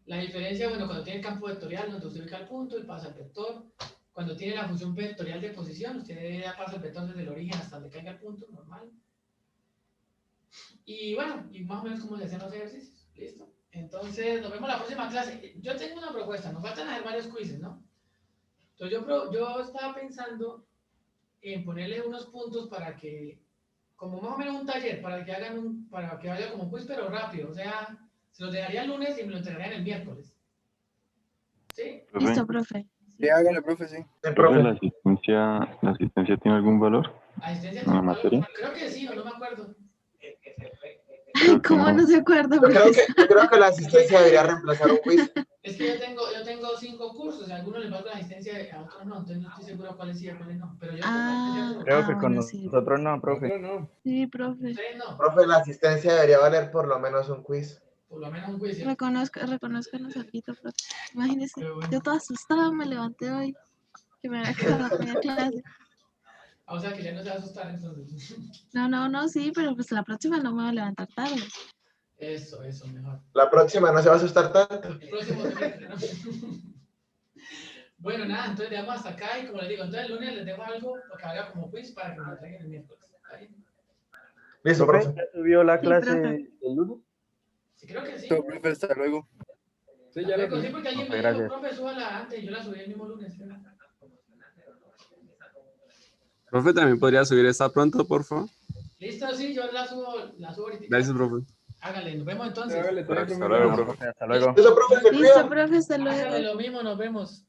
Speaker 1: La diferencia, bueno, cuando tiene el campo vectorial, donde usted ubica el punto y pasa el vector. Cuando tiene la función vectorial de posición, usted ya pasa el vector desde el origen hasta donde caiga el punto, normal. Y bueno, y más o menos cómo se hacen los ejercicios. ¿Listo? Entonces, nos vemos la próxima clase. Yo tengo una propuesta, nos faltan hacer varios quizzes, ¿no? Entonces, yo estaba pensando en ponerle unos puntos para que, como más o menos un taller, para que vaya como quiz, pero rápido. O sea, se los dejaría el lunes y me lo entregarían el miércoles. ¿Sí?
Speaker 7: Listo, profe.
Speaker 11: Sí, hágale, profe, sí.
Speaker 6: Profe, ¿la asistencia tiene algún valor?
Speaker 1: ¿Asistencia
Speaker 6: ¿En la
Speaker 1: tiene valor?
Speaker 6: materia?
Speaker 1: Creo que sí, o no me acuerdo.
Speaker 7: Ay, ¿cómo no se acuerda,
Speaker 3: Yo creo
Speaker 7: profesor?
Speaker 3: yo creo que la asistencia debería reemplazar un quiz.
Speaker 1: Es que yo tengo 5 cursos, a algunos les valgo la asistencia, a otros no, entonces no estoy seguro cuáles sí y cuáles no. Pero yo tengo asistencia por-
Speaker 8: Creo que con
Speaker 7: bueno, sí.
Speaker 8: nosotros no, profe.
Speaker 7: Sí, profe.
Speaker 1: Ustedes no,
Speaker 3: Profe, la asistencia debería valer por lo menos un quiz.
Speaker 1: por lo menos un quiz. ¿sí?
Speaker 7: Reconózcanos aquí, profe. Imagínese,
Speaker 1: Pero bueno.
Speaker 7: yo toda asustada me levanté hoy, que me había quedado dormida en clase.
Speaker 1: O sea que ya no se va a asustar entonces.
Speaker 7: No, sí, pero pues la próxima no me voy a levantar tarde.
Speaker 1: Eso, mejor.
Speaker 3: La próxima no se va a asustar tanto.
Speaker 1: El próximo semestre, ¿no? Bueno, nada, entonces dejamos hasta acá y como les digo, entonces el lunes les dejo algo que haga como quiz para que me lo traigan el miércoles. ¿Está bien?
Speaker 3: Listo,
Speaker 10: ¿Profe,
Speaker 3: profe.
Speaker 10: ya subió la
Speaker 7: Sí,
Speaker 10: clase
Speaker 7: profe.
Speaker 10: el lunes?
Speaker 1: Sí, creo que sí.
Speaker 11: Listo, profe, hasta luego.
Speaker 5: Sí, ya lo
Speaker 1: Sí, porque alguien me
Speaker 8: Profe,
Speaker 1: dijo,
Speaker 8: gracias.
Speaker 1: profe, súbala antes y yo la subí el mismo lunes. ¿sí?
Speaker 9: Profe, ¿también podría subir esta pronto, por favor?
Speaker 1: Listo, sí, yo la subo ahorita.
Speaker 9: Gracias, profe.
Speaker 1: Hágale, nos vemos entonces.
Speaker 5: Hágale, todo bien,
Speaker 6: Hasta
Speaker 5: profe.
Speaker 6: luego,
Speaker 8: Bueno,
Speaker 6: profe.
Speaker 8: profe, hasta luego.
Speaker 3: Listo, profe, se
Speaker 7: Listo,
Speaker 3: cuida.
Speaker 7: profe, hasta
Speaker 1: Hágale
Speaker 7: luego.
Speaker 1: lo mismo, nos vemos.